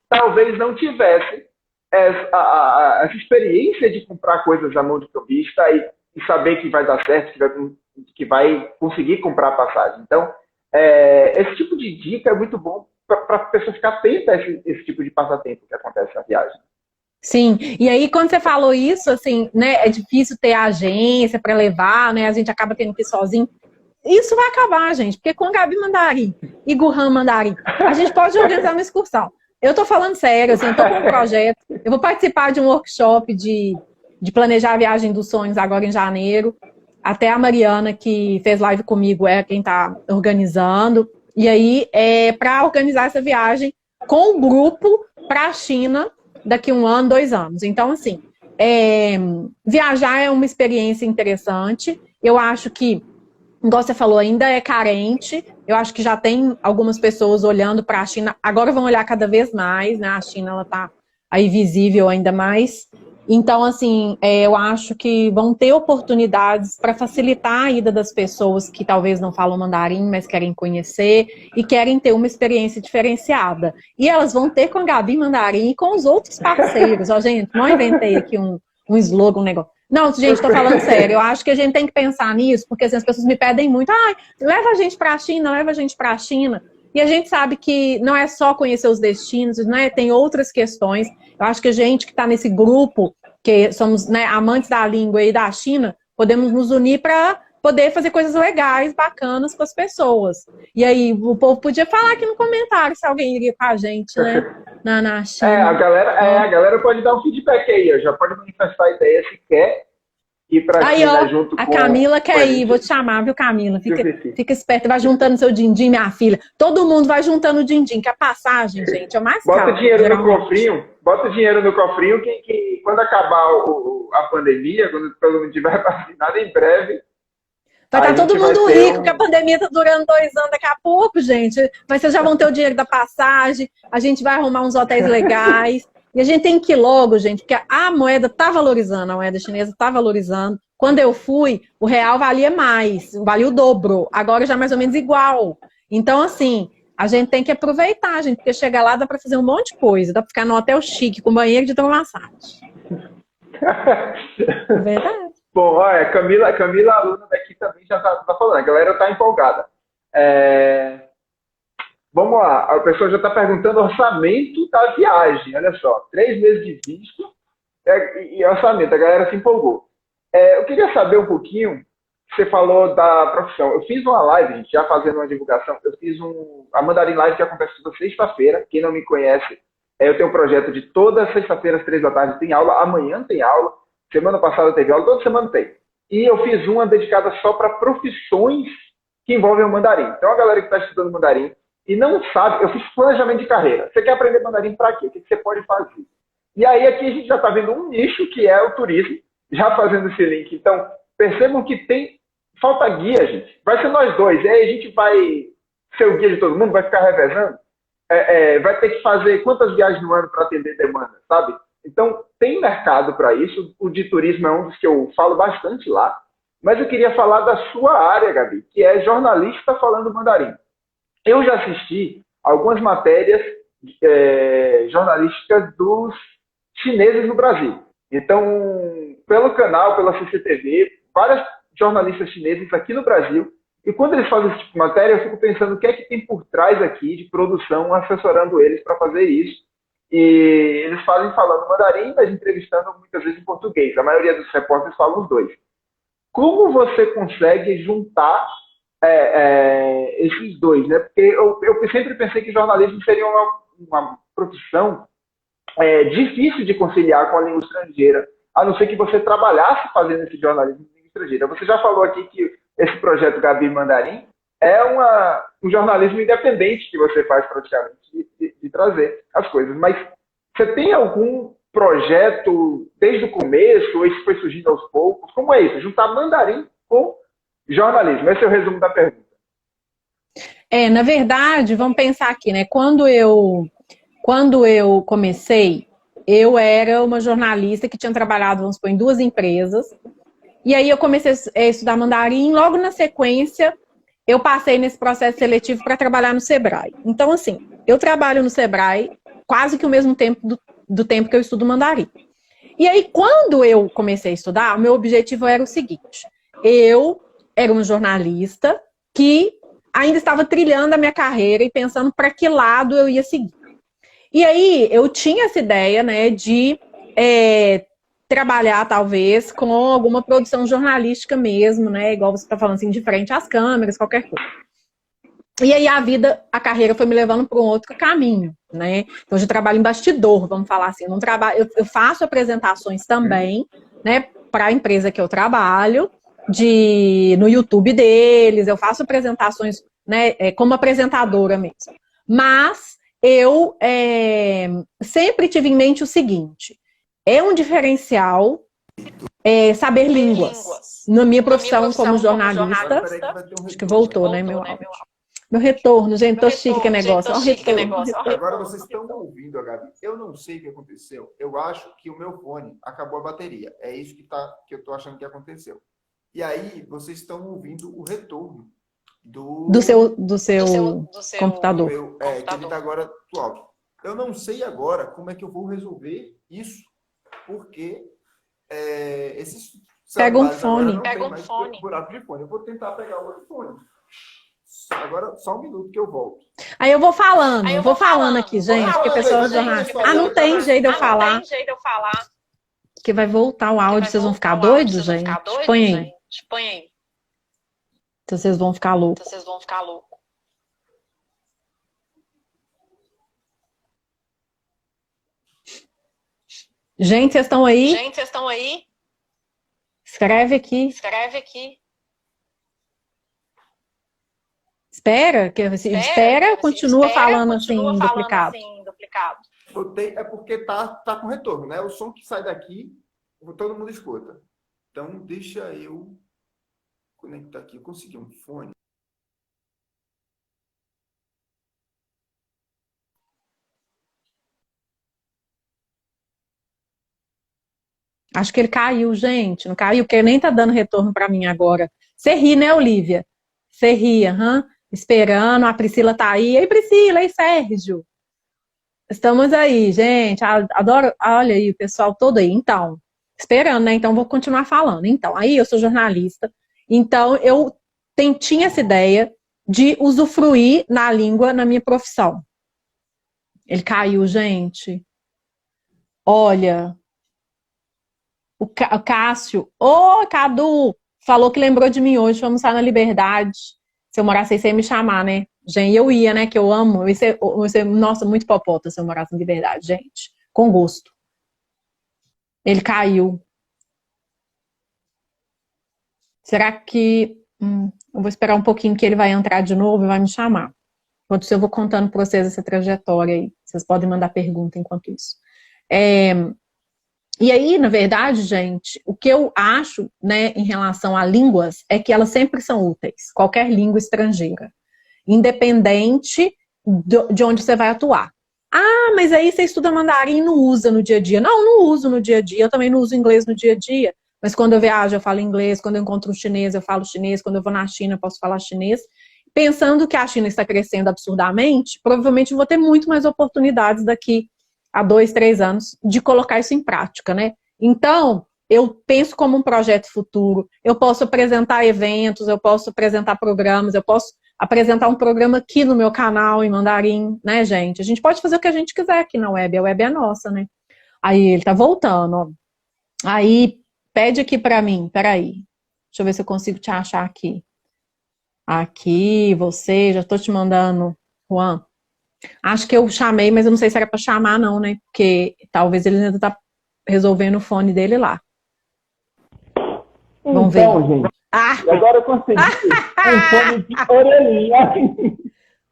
talvez não tivesse essa experiência de comprar coisas à mão de cambista e saber que vai dar certo, que vai conseguir comprar a passagem. Então, esse tipo de dica é muito bom para a pessoa ficar atenta a esse tipo de passatempo que acontece na viagem. Sim, e aí quando você falou isso, assim, né, é difícil ter agência para levar, né, a gente acaba tendo que ir sozinho. Isso vai acabar, gente, porque com Gabi Mandarim e Gurhan Mandarim, a gente pode organizar uma excursão. Eu tô falando sério, assim, eu tô com um projeto, eu vou participar de um workshop de planejar a viagem dos sonhos agora em janeiro. Até a Mariana, que fez live comigo, é quem tá organizando. E aí, para organizar essa viagem com o grupo para a China daqui 1 ano, 2 anos. Então, assim, viajar é uma experiência interessante. Eu acho que, igual você falou, ainda é carente. Eu acho que já tem algumas pessoas olhando para a China. Agora vão olhar cada vez mais, né? A China, ela tá aí visível ainda mais. Então, assim, eu acho que vão ter oportunidades para facilitar a ida das pessoas que talvez não falam mandarim, mas querem conhecer e querem ter uma experiência diferenciada. E elas vão ter com a Gabi Mandarim e com os outros parceiros. Ó, gente, não inventei aqui um slogan, um negócio. Não, gente, tô falando sério. Eu acho que a gente tem que pensar nisso, porque assim, as pessoas me pedem muito, leva a gente para a China, leva a gente para a China. E a gente sabe que não é só conhecer os destinos, né? Tem outras questões. Eu acho que a gente que está nesse grupo, que somos, né, amantes da língua e da China, podemos nos unir para poder fazer coisas legais, bacanas com as pessoas. E aí, o povo podia falar aqui no comentário se alguém iria com a gente, né? Na China. A galera pode dar um feedback aí, ó, já pode manifestar a ideia se quer ir para a Aí, China ó, junto a com Camila a quer ir, vou gente. te chamar, viu, Camila? Deixa eu ver se- Fica esperta, vai juntando seu din-din, minha filha. Todo mundo vai juntando o din-din, que a passagem, gente, é o mais Bota caro, dinheiro no geralmente. cofrinho, bota dinheiro no cofrinho que quando acabar a pandemia, quando todo mundo tiver vacinado em breve, Vai a estar todo gente vai mundo ter rico, que a um. pandemia tá durando 2 anos daqui a pouco, gente. Mas vocês já vão ter o dinheiro da passagem, a gente vai arrumar uns hotéis legais. E a gente tem que ir logo, gente, porque a moeda tá valorizando, a moeda chinesa tá valorizando. Quando eu fui, o real valia mais, valia o dobro. Agora já é mais ou menos igual. Então, assim, a gente tem que aproveitar, gente, porque chegar lá dá para fazer um monte de coisa. Dá para ficar num hotel chique, com banheiro de hidromassagem. É verdade. Bom, olha, Camila, aluna daqui também já tá falando, a galera tá empolgada. É, vamos lá, a pessoa já está perguntando orçamento da viagem, olha só, 3 meses de visto e orçamento, a galera se empolgou. Eu queria saber um pouquinho, você falou da profissão. Eu fiz uma live, gente, já fazendo uma divulgação, eu fiz a Mandarim Live que acontece toda sexta-feira, quem não me conhece, eu tenho um projeto de toda sexta-feira às 3 da tarde tem aula, amanhã tem aula, semana passada teve aula, toda semana tem. E eu fiz uma dedicada só para profissões que envolvem o mandarim. Então a galera que está estudando mandarim e não sabe, eu fiz planejamento de carreira. Você quer aprender mandarim para quê? O que você pode fazer? E aí aqui a gente já está vendo um nicho que é o turismo, já fazendo esse link. Então, percebam que falta guia, gente. Vai ser nós dois. E aí a gente vai ser o guia de todo mundo, vai ficar revezando. Vai ter que fazer quantas viagens no ano para atender demanda, sabe? Então, tem mercado para isso. O de turismo é um dos que eu falo bastante lá. Mas eu queria falar da sua área, Gabi, que é jornalista falando mandarim. Eu já assisti algumas matérias jornalísticas dos chineses no Brasil. Então, pelo canal, pela CCTV, vários jornalistas chineses aqui no Brasil. E quando eles fazem esse tipo de matéria, eu fico pensando o que é que tem por trás aqui de produção, assessorando eles para fazer isso. E eles fazem falando mandarim, mas entrevistando muitas vezes em português. A maioria dos repórteres falam os dois. Como você consegue juntar esses dois, né? Porque eu sempre pensei que jornalismo seria uma profissão difícil de conciliar com a língua estrangeira, a não ser que você trabalhasse fazendo esse jornalismo de língua estrangeira. Você já falou aqui que esse projeto Gabi Mandarim é um jornalismo independente que você faz praticamente de trazer as coisas. Mas você tem algum projeto desde o começo, ou isso foi surgindo aos poucos? Como é isso? Juntar mandarim com jornalismo. Esse é o resumo da pergunta. Na verdade, vamos pensar aqui, né? Quando eu comecei, eu era uma jornalista que tinha trabalhado, vamos supor, em 2 empresas. E aí eu comecei a estudar mandarim. Logo na sequência, eu passei nesse processo seletivo para trabalhar no Sebrae. Então, assim, eu trabalho no Sebrae quase que o mesmo tempo do tempo que eu estudo mandarim. E aí, quando eu comecei a estudar, o meu objetivo era o seguinte: eu era uma jornalista que ainda estava trilhando a minha carreira e pensando para que lado eu ia seguir. E aí, eu tinha essa ideia, né, de trabalhar, talvez, com alguma produção jornalística mesmo, né, igual você está falando, assim, de frente às câmeras, qualquer coisa. E aí a carreira foi me levando para um outro caminho, né? Então, hoje eu trabalho em bastidor, vamos falar assim. Não trabalho, eu faço apresentações também, né, para a empresa que eu trabalho, no YouTube deles, eu faço apresentações, né, como apresentadora mesmo. Mas eu sempre tive em mente o seguinte: é um diferencial saber línguas. Na minha profissão como jornalista, acho que voltou, né, meu áudio. Meu retorno, gente, tô chique que negócio. Olha o retorno. Agora vocês estão ouvindo, Gabi. Eu não sei o que aconteceu. Eu acho que o meu fone acabou a bateria. É isso que eu tô achando que aconteceu. E aí, vocês estão ouvindo o retorno do seu computador. que ele tá agora do áudio. Eu não sei agora como é que eu vou resolver isso, porque esses Pega um celulares agora fone. não tem mais buraco de fone. Eu vou tentar pegar o outro fone. Agora, só um minuto que eu volto. Aí eu vou falando aqui, gente, porque pessoal jornalista. Ah, não tem jeito de eu falar. Que vai voltar o áudio, vocês vão ficar doidos, gente? Põe aí. Então vocês vão ficar loucos. Gente, vocês estão aí? Escreve aqui. Espera, continua falando assim, duplicado. É porque tá com retorno, né? O som que sai daqui, todo mundo escuta. Então, deixa eu conectar aqui. Eu consegui um fone. Acho que ele caiu, gente. Não caiu, porque ele nem tá dando retorno para mim agora. Você ri, né, Olivia? Você ri, esperando. A Priscila tá aí. Ei, Priscila, ei, Sérgio. Estamos aí, gente. Adoro. Olha aí, o pessoal todo aí. Então, esperando, né? Então, vou continuar falando. Então, aí eu sou jornalista. Então, eu tinha essa ideia de usufruir na língua na minha profissão. Ele caiu, gente. Olha. O Cássio, Cadu, falou que lembrou de mim hoje, vamos estar na Liberdade. Se eu morasse aí, você ia me chamar, né? Gente, eu ia, né? Que eu amo. Nossa, muito popota se eu morasse na Liberdade, gente. Com gosto. Ele caiu. Será que... eu vou esperar um pouquinho que ele vai entrar de novo e vai me chamar. Enquanto isso, eu vou contando para vocês essa trajetória aí. Vocês podem mandar pergunta enquanto isso. E aí, na verdade, gente, o que eu acho, né, em relação a línguas, é que elas sempre são úteis, qualquer língua estrangeira, independente de onde você vai atuar. Ah, mas aí você estuda mandarim e não usa no dia a dia. Não uso no dia a dia, eu também não uso inglês no dia a dia, mas quando eu viajo eu falo inglês, quando eu encontro um chinês eu falo chinês, quando eu vou na China eu posso falar chinês. Pensando que a China está crescendo absurdamente, provavelmente eu vou ter muito mais oportunidades daqui há 2, 3 anos, de colocar isso em prática, né? Então, eu penso como um projeto futuro, eu posso apresentar eventos, eu posso apresentar programas, eu posso apresentar um programa aqui no meu canal em mandarim, né, gente? A gente pode fazer o que a gente quiser aqui na web, a web é nossa, né? Aí ele tá voltando, ó. Aí, pede aqui pra mim, peraí. Deixa eu ver se eu consigo te achar aqui. Aqui, você, já tô te mandando, Juan. Acho que eu chamei, mas eu não sei se era para chamar não, né? Porque talvez ele ainda tá resolvendo o fone dele lá. Vamos ver. Então, gente, agora eu consegui um fone de orelhinha.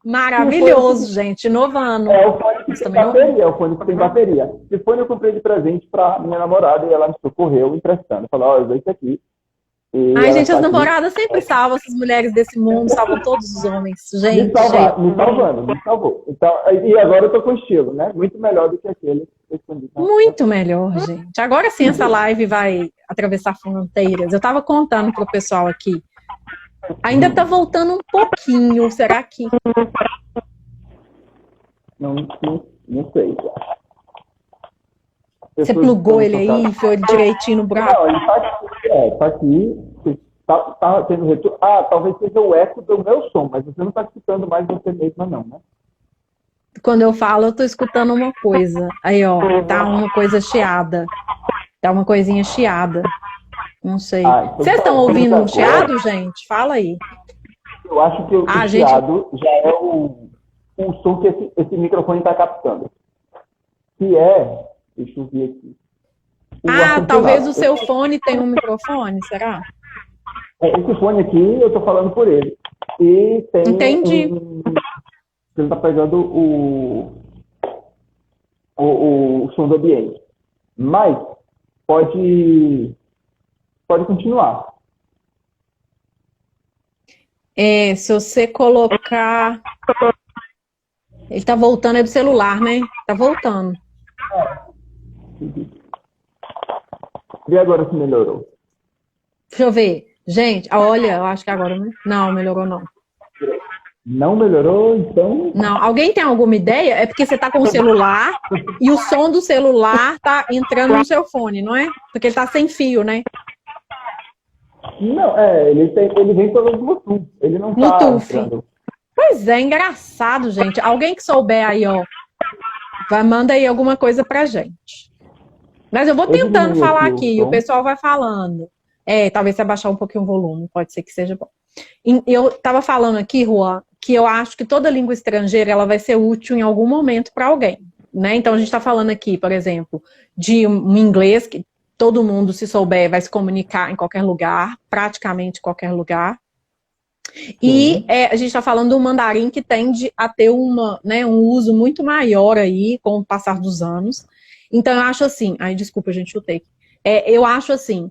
Maravilhoso, gente. Inovando. É o fone que tem bateria, Esse fone eu comprei de presente para minha namorada e ela me socorreu emprestando. Falou, ó, usa esse aqui. Ai, gente, as namoradas sempre salvam essas mulheres desse mundo, salvam todos os homens. Gente, me salvou. Então, e agora eu tô com estilo, né? Muito melhor do que aquele. Muito melhor, gente. Agora sim essa live vai atravessar fronteiras. Eu tava contando pro pessoal aqui. Ainda tá voltando um pouquinho, será que... Não sei. Você plugou ele aí, enfiou ele direitinho no buraco? Não, ele tá aqui. Tá tendo retorno. Ah, talvez seja o eco do meu som, mas você não tá escutando mais você mesma, não, né? Quando eu falo, eu tô escutando uma coisa. Aí, ó, tá uma coisa chiada. Tá uma coisinha chiada. Não sei. Então vocês estão ouvindo um chiado, gente? Fala aí. Eu acho que o chiado já é o som que esse microfone está captando. Que é... Deixa eu ver aqui. Talvez o seu fone tenha um microfone, será? Esse fone aqui, eu estou falando por ele. E tem Entendi. Ele está pegando o som do ambiente. Mas pode continuar. Se você colocar... Ele está voltando, é do celular, né? Tá voltando. E agora se melhorou? Deixa eu ver. Gente, olha, eu acho que agora... Não, melhorou não. Não melhorou, então... Não, alguém tem alguma ideia? É porque você tá com o celular e o som do celular tá entrando no seu fone, não é? Porque ele tá sem fio, né? Não, ele vem pelo Bluetooth, ele não tá Bluetooth. entrando. Pois é, engraçado, gente. Alguém que souber aí, ó, manda aí alguma coisa pra gente. Mas eu vou tentando falar aqui, e o pessoal vai falando. Talvez se abaixar um pouquinho o volume, pode ser que seja bom. Eu estava falando aqui, Juan, que eu acho que toda língua estrangeira ela vai ser útil em algum momento para alguém, né? Então a gente está falando aqui, por exemplo, de um inglês que todo mundo, se souber, vai se comunicar em qualquer lugar, praticamente qualquer lugar. E a gente está falando do mandarim que tende a ter um uso muito maior aí com o passar dos anos. Então eu acho assim, desculpa, gente, chutei. Eu acho assim,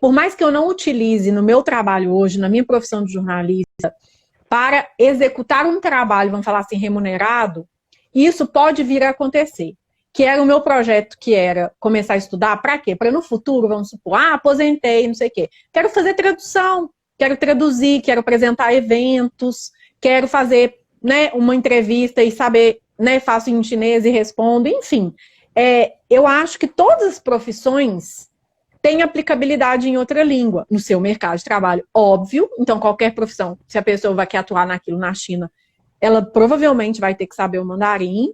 por mais que eu não utilize no meu trabalho hoje, na minha profissão de jornalista, para executar um trabalho, vamos falar assim, remunerado, isso pode vir a acontecer. Que era o meu projeto, que era começar a estudar, para quê? Para no futuro, vamos supor, aposentei, não sei o quê. Quero fazer tradução, quero traduzir, quero apresentar eventos, quero fazer, né, uma entrevista e saber, né, faço em chinês e respondo, enfim. Eu acho que todas as profissões têm aplicabilidade em outra língua, no seu mercado de trabalho, óbvio. Então, qualquer profissão, se a pessoa vai querer atuar naquilo na China, ela provavelmente vai ter que saber o mandarim.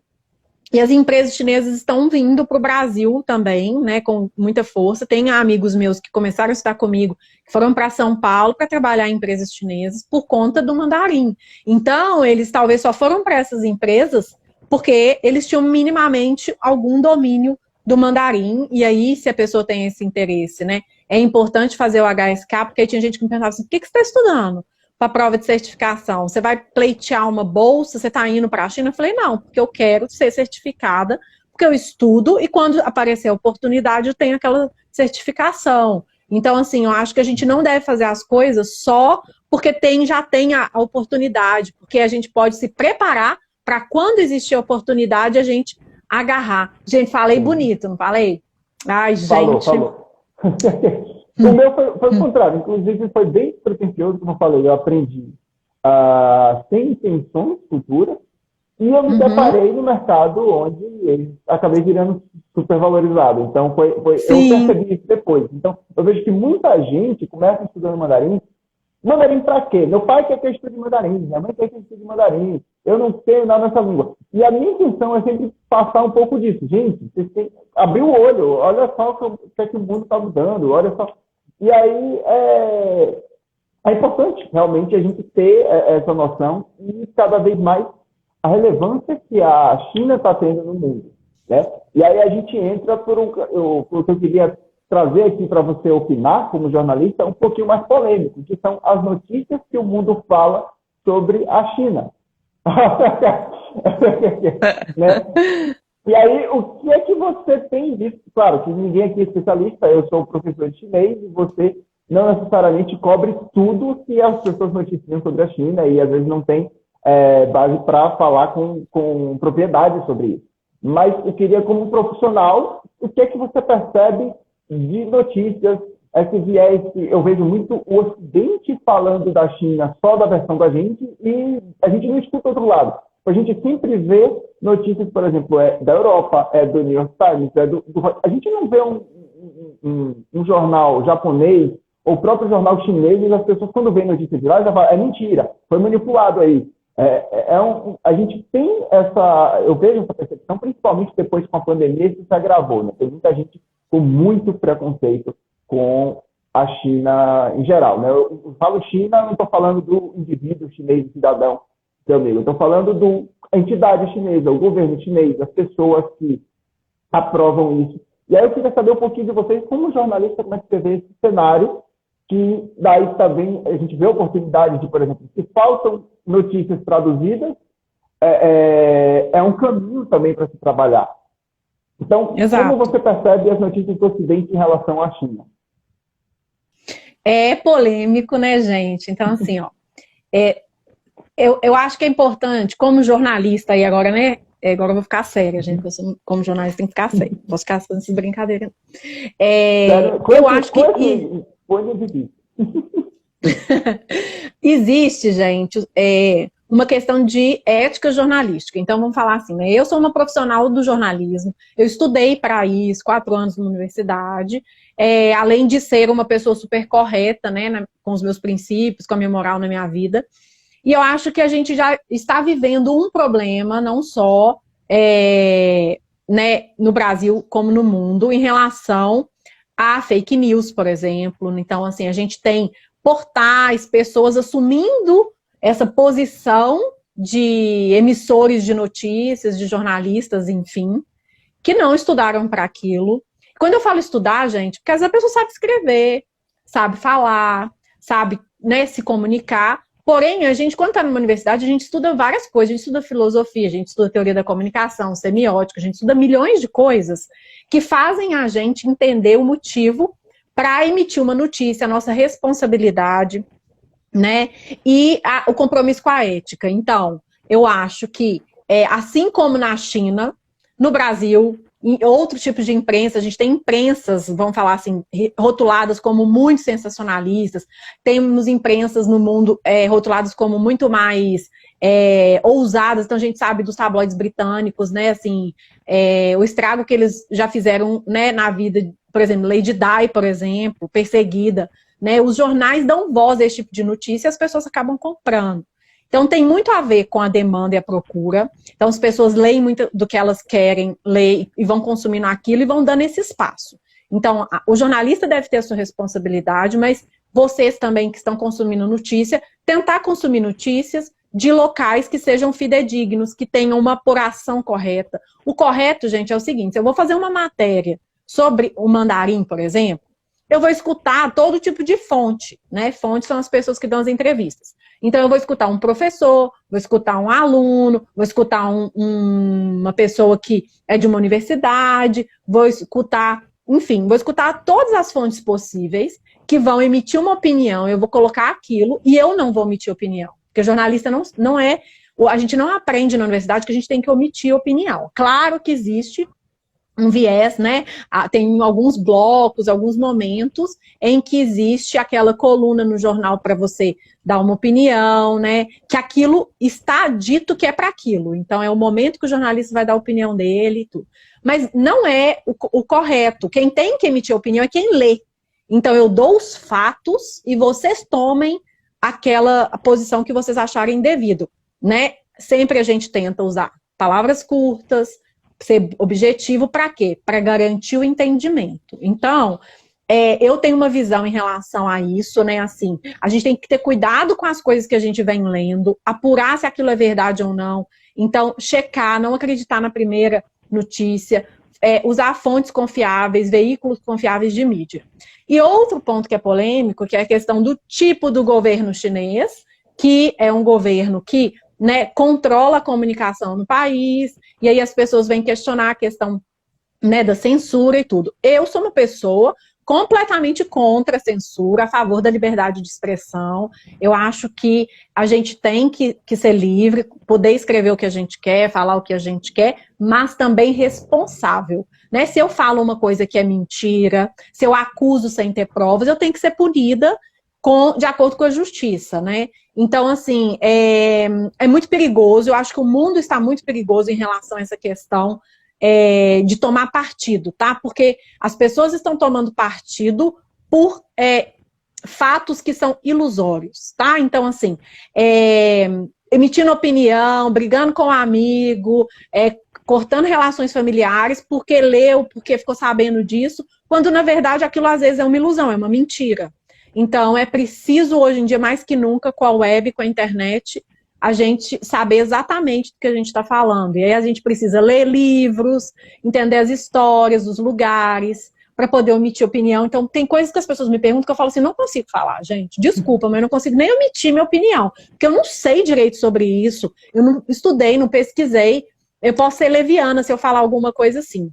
E as empresas chinesas estão vindo para o Brasil também, né, com muita força. Tem amigos meus que começaram a estudar comigo, que foram para São Paulo para trabalhar em empresas chinesas por conta do mandarim. Então, eles talvez só foram para essas empresas porque eles tinham minimamente algum domínio do mandarim, e aí, se a pessoa tem esse interesse, né, é importante fazer o HSK, porque aí tinha gente que me perguntava assim, por que você está estudando para a prova de certificação? Você vai pleitear uma bolsa, você está indo para a China? Eu falei, não, porque eu quero ser certificada, porque eu estudo, e quando aparecer a oportunidade, eu tenho aquela certificação. Então, assim, eu acho que a gente não deve fazer as coisas só porque já tem a oportunidade, porque a gente pode se preparar para quando existir a oportunidade, a gente agarrar. Gente, falei bonito, não falei? Ai, gente. Falou. O meu foi o contrário. Inclusive, foi bem pretencioso, como eu falei. Eu aprendi sem intenções futuras e eu me deparei no mercado onde ele acabei virando super valorizado. Então, eu percebi isso depois. Então, eu vejo que muita gente começa estudando mandarim. Mandarim para quê? Meu pai quer que eu estude mandarim, minha mãe quer que eu estude mandarim, eu não tenho nada nessa língua. E a minha intenção é sempre passar um pouco disso. Gente, vocês têm que abrir o olho, olha só o que é que o mundo está mudando, olha só. E aí é importante realmente a gente ter essa noção e cada vez mais a relevância que a China está tendo no mundo, né? E aí a gente entra por o que eu queria trazer aqui para você opinar, como jornalista, um pouquinho mais polêmico, que são as notícias que o mundo fala sobre a China. Né? E aí, o que é que você tem visto? Claro que ninguém aqui é especialista, eu sou professor de chinês e você não necessariamente cobre tudo que as pessoas noticiam sobre a China e às vezes não tem base para falar com propriedade sobre isso. Mas eu queria, como profissional, o que é que você percebe de notícias, esse viés que eu vejo muito o Ocidente falando da China só da versão da gente e a gente não escuta outro lado. A gente sempre vê notícias, por exemplo, da Europa, do New York Times, a gente não vê um jornal japonês ou o próprio jornal chinês e as pessoas, quando vêem notícias de lá, já falam, é mentira, foi manipulado aí. A gente tem eu vejo essa percepção, principalmente depois com a pandemia, isso se agravou, né? Tem muita gente com muito preconceito com a China em geral, né? Eu falo China, não estou falando do indivíduo chinês, cidadão, seu amigo. Eu estou falando da entidade chinesa, o governo chinês, as pessoas que aprovam isso. E aí eu queria saber um pouquinho de vocês, como jornalista, como é que você vê esse cenário, que daí também a gente vê a oportunidade de, por exemplo, se faltam notícias traduzidas, é um caminho também para se trabalhar. Então, Exato. Como você percebe as notícias do Ocidente em relação à China? É polêmico, né, gente? Então, assim, ó, eu acho que é importante, como jornalista aí agora, né? Agora eu vou ficar séria, gente, porque como jornalista tem que ficar séria. Não posso ficar fazendo essas brincadeiras. Eu acho que existe, gente, uma questão de ética jornalística. Então, vamos falar assim, né? Eu sou uma profissional do jornalismo, eu estudei para isso, 4 anos na universidade, além de ser uma pessoa super correta, né, com os meus princípios, com a minha moral na minha vida. E eu acho que a gente já está vivendo um problema, não só né, no Brasil como no mundo, em relação a fake news, por exemplo. Então, assim, a gente tem portais, pessoas assumindo essa posição de emissores de notícias, de jornalistas, enfim, que não estudaram para aquilo. Quando eu falo estudar, gente, porque às vezes a pessoa sabe escrever, sabe falar, sabe, né, se comunicar. Porém, a gente, quando está numa universidade, a gente estuda várias coisas. A gente estuda filosofia, a gente estuda teoria da comunicação, semiótica, a gente estuda milhões de coisas que fazem a gente entender o motivo para emitir uma notícia, a nossa responsabilidade, né? E o compromisso com a ética. Então, eu acho que, assim como na China, no Brasil, em outros tipos de imprensa, a gente tem imprensas, vamos falar assim, rotuladas como muito sensacionalistas, temos imprensas no mundo rotuladas como muito mais ousadas, então a gente sabe dos tabloides britânicos, né, assim, o estrago que eles já fizeram, né, na vida, por exemplo, Lady Di, por exemplo, perseguida, né, os jornais dão voz a esse tipo de notícia e as pessoas acabam comprando. Então, tem muito a ver com a demanda e a procura. Então, as pessoas leem muito do que elas querem ler e vão consumindo aquilo e vão dando esse espaço. Então, o jornalista deve ter a sua responsabilidade, mas vocês também que estão consumindo notícia, tentar consumir notícias de locais que sejam fidedignos, que tenham uma apuração correta. O correto, gente, é o seguinte, se eu vou fazer uma matéria sobre o mandarim, por exemplo, eu vou escutar todo tipo de fonte, né? Fontes são as pessoas que dão as entrevistas. Então, eu vou escutar um professor, vou escutar um aluno, vou escutar uma pessoa que é de uma universidade, vou escutar, enfim, vou escutar todas as fontes possíveis que vão emitir uma opinião, eu vou colocar aquilo e eu não vou omitir opinião. Porque jornalista não é... A gente não aprende na universidade que a gente tem que omitir opinião. Claro que existe um viés, né? Tem alguns blocos, alguns momentos em que existe aquela coluna no jornal para você dar uma opinião, né? Que aquilo está dito que é para aquilo. Então, é o momento que o jornalista vai dar a opinião dele e tudo. Mas não é o correto. Quem tem que emitir a opinião é quem lê. Então, eu dou os fatos e vocês tomem aquela posição que vocês acharem devido, né? Sempre a gente tenta usar palavras curtas, ser objetivo para quê? Para garantir o entendimento. Então, eu tenho uma visão em relação a isso, né? Assim, a gente tem que ter cuidado com as coisas que a gente vem lendo, apurar se aquilo é verdade ou não. Então, checar, não acreditar na primeira notícia, usar fontes confiáveis, veículos confiáveis de mídia. E outro ponto que é polêmico, que é a questão do tipo do governo chinês, que é um governo que, né, controla a comunicação no país, e aí as pessoas vêm questionar a questão, né, da censura e tudo. Eu sou uma pessoa completamente contra a censura, a favor da liberdade de expressão. Eu acho que a gente tem que ser livre, poder escrever o que a gente quer, falar o que a gente quer, mas também responsável, né? Se eu falo uma coisa que é mentira, se eu acuso sem ter provas, eu tenho que ser punida de acordo com a justiça, né? Então, assim, é muito perigoso, eu acho que o mundo está muito perigoso em relação a essa questão de tomar partido, tá? Porque as pessoas estão tomando partido por fatos que são ilusórios, tá? Então, assim, emitindo opinião, brigando com um amigo, cortando relações familiares porque leu, porque ficou sabendo disso, quando, na verdade, aquilo às vezes é uma ilusão, é uma mentira. Então, é preciso, hoje em dia, mais que nunca, com a web, com a internet, a gente saber exatamente do que a gente está falando. E aí a gente precisa ler livros, entender as histórias, os lugares, para poder omitir opinião. Então, tem coisas que as pessoas me perguntam que eu falo assim, não consigo falar, gente. Desculpa, mas eu não consigo nem omitir minha opinião. Porque eu não sei direito sobre isso. Eu não estudei, não pesquisei. Eu posso ser leviana se eu falar alguma coisa assim.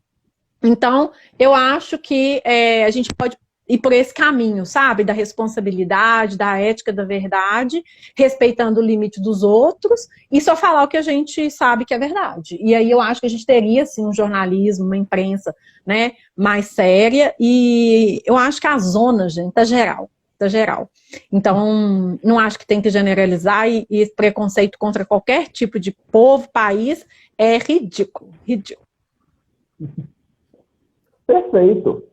Então, eu acho que a gente pode ir por esse caminho, sabe? Da responsabilidade, da ética, da verdade, respeitando o limite dos outros e só falar o que a gente sabe que é verdade. E aí eu acho que a gente teria, assim, um jornalismo, uma imprensa, né, mais séria e eu acho que a zona, gente, tá geral. racista geral. Então, não acho que tem que generalizar e preconceito contra qualquer tipo de povo, país, é ridículo, ridículo. Perfeito.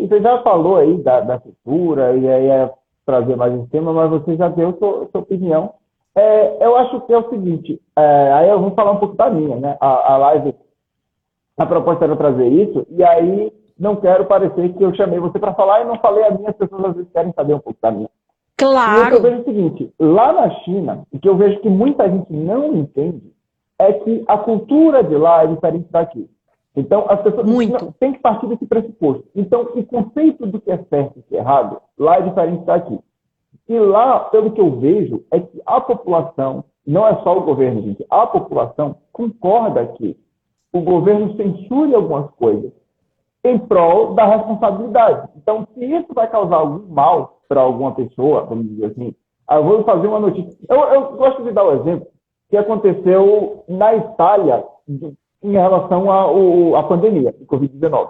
Você já falou aí da cultura, e aí é trazer mais esse tema, mas você já deu sua opinião. Eu acho que é o seguinte, aí eu vou falar um pouco da minha, né? A live, a proposta era trazer isso, e aí não quero parecer que eu chamei você para falar e não falei a minha, as pessoas às vezes querem saber um pouco da minha. Claro. E o que eu vejo é o seguinte, lá na China, o que eu vejo que muita gente não entende é que a cultura de lá é diferente daqui. Então, as pessoas têm que partir desse pressuposto. Então, o conceito do que é certo e que é errado, lá é diferente daqui. E lá, pelo que eu vejo, é que a população, não é só o governo, gente, a população concorda que o governo censure algumas coisas em prol da responsabilidade. Então, se isso vai causar algum mal para alguma pessoa, vamos dizer assim, eu vou fazer uma notícia. Eu gosto de dar o exemplo que aconteceu na Itália em relação à pandemia do Covid-19.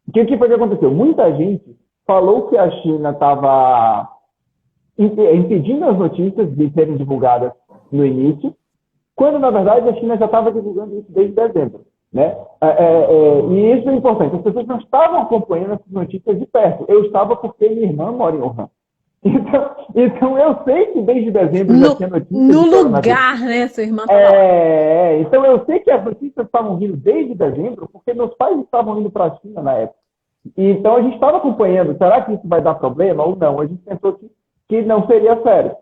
O que foi que aconteceu? Muita gente falou que a China estava impedindo as notícias de serem divulgadas no início, quando, na verdade, a China já estava divulgando isso desde dezembro. Né? E isso é importante. As pessoas não estavam acompanhando essas notícias de perto. Eu estava porque minha irmã mora em Wuhan. Então eu sei que desde dezembro já tinha notícias. No lugar, né? Sua irmã estava lá. Então eu sei que as notícias estavam vindo desde dezembro porque meus pais estavam indo para a China na época. E então a gente estava acompanhando. Será que isso vai dar problema ou não? A gente pensou que não seria sério.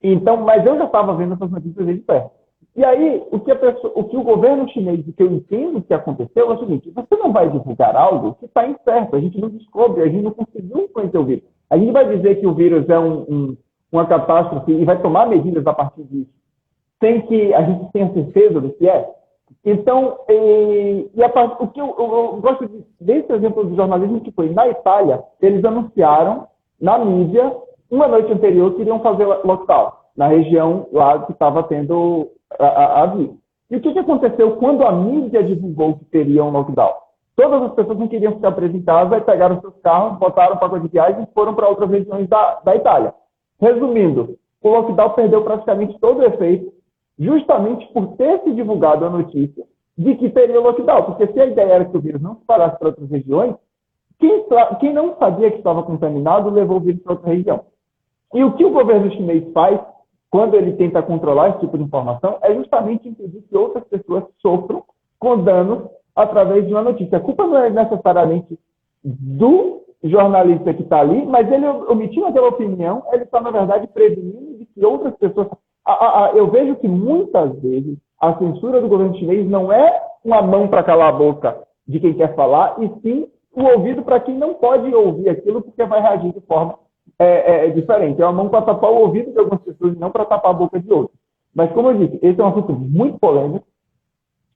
Então, mas eu já estava vendo essas notícias desde perto. E aí, o que o governo chinês, o que eu entendo que aconteceu é o seguinte, você não vai divulgar algo que está incerto, a gente não descobre, a gente não conseguiu conhecer o vírus. A gente vai dizer que o vírus é uma catástrofe e vai tomar medidas a partir disso, sem que a gente tenha certeza do que é. Então, o que eu gosto desse exemplo do jornalismo que foi na Itália, eles anunciaram na mídia, uma noite anterior, que iriam fazer lockdown na região lá que estava tendo a vírus. E o que aconteceu quando a mídia divulgou que teria um lockdown? Todas as pessoas não queriam ficar presas em casa e pegaram seus carros, botaram o pacote de viagem e foram para outras regiões da Itália. Resumindo, o lockdown perdeu praticamente todo o efeito justamente por ter se divulgado a notícia de que teria lockdown. Porque se a ideia era que o vírus não se espalhasse para outras regiões, quem não sabia que estava contaminado levou o vírus para outra região. E o que o governo chinês faz quando ele tenta controlar esse tipo de informação, é justamente impedir que outras pessoas sofram com danos através de uma notícia. A culpa não é necessariamente do jornalista que está ali, mas ele omitindo aquela opinião, ele está, na verdade, prevenindo de que outras pessoas... Eu vejo que, muitas vezes, a censura do governo chinês não é uma mão para calar a boca de quem quer falar, e sim o ouvido para quem não pode ouvir aquilo porque vai reagir de forma diferente. É uma mão para tapar o ouvido de algumas pessoas e não para tapar a boca de outras. Mas, como eu disse, esse é um assunto muito polêmico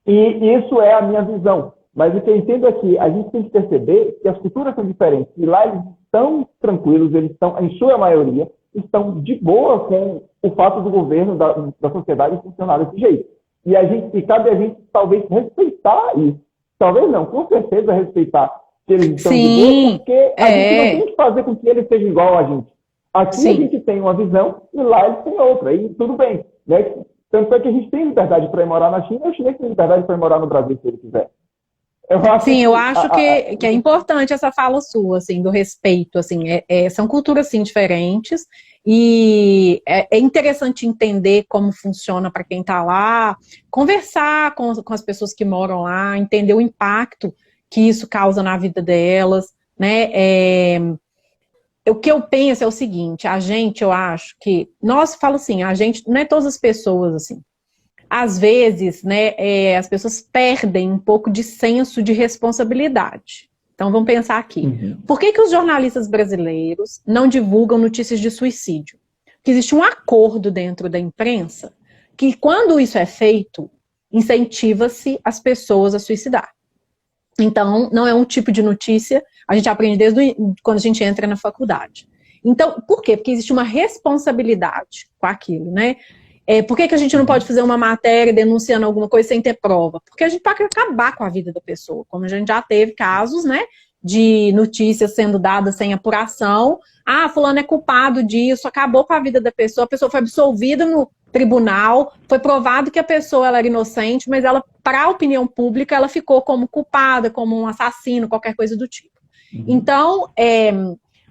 e isso é a minha visão. Mas o que eu entendo é que a gente tem que perceber que as culturas são diferentes. E lá eles estão tranquilos, eles estão, em sua maioria, estão de boa com o fato do governo, da sociedade funcionar desse jeito. E cabe a gente, talvez, respeitar isso. Talvez não, com certeza respeitar que eles estão de boa, porque a gente não tem que fazer com que eles sejam igual a gente. Aqui a gente tem uma visão e lá eles têm outra, e tudo bem. Né? Tanto é que a gente tem liberdade para ir morar na China e o chinês tem liberdade para ir morar no Brasil, se ele quiser. Eu acho que é importante essa fala sua, assim, do respeito, assim, são culturas, sim, diferentes, e é interessante entender como funciona para quem está lá, conversar com as pessoas que moram lá, entender o impacto que isso causa na vida delas, né, o que eu penso é o seguinte, eu acho que, falo assim, a gente, não é todas as pessoas, assim, às vezes, né, as pessoas perdem um pouco de senso de responsabilidade. Então, vamos pensar aqui. Por que os jornalistas brasileiros não divulgam notícias de suicídio? Porque existe um acordo dentro da imprensa que, quando isso é feito, incentiva-se as pessoas a suicidar. Então, não é um tipo de notícia, a gente aprende desde quando a gente entra na faculdade. Então, por quê? Porque existe uma responsabilidade com aquilo, né? Por que a gente não pode fazer uma matéria denunciando alguma coisa sem ter prova? Porque a gente pode acabar com a vida da pessoa, como a gente já teve casos, né, de notícias sendo dadas sem apuração. Ah, fulano é culpado disso, acabou com a vida da pessoa, a pessoa foi absolvida no tribunal, foi provado que a pessoa ela era inocente, mas ela, para a opinião pública, ela ficou como culpada, como um assassino, qualquer coisa do tipo. Então,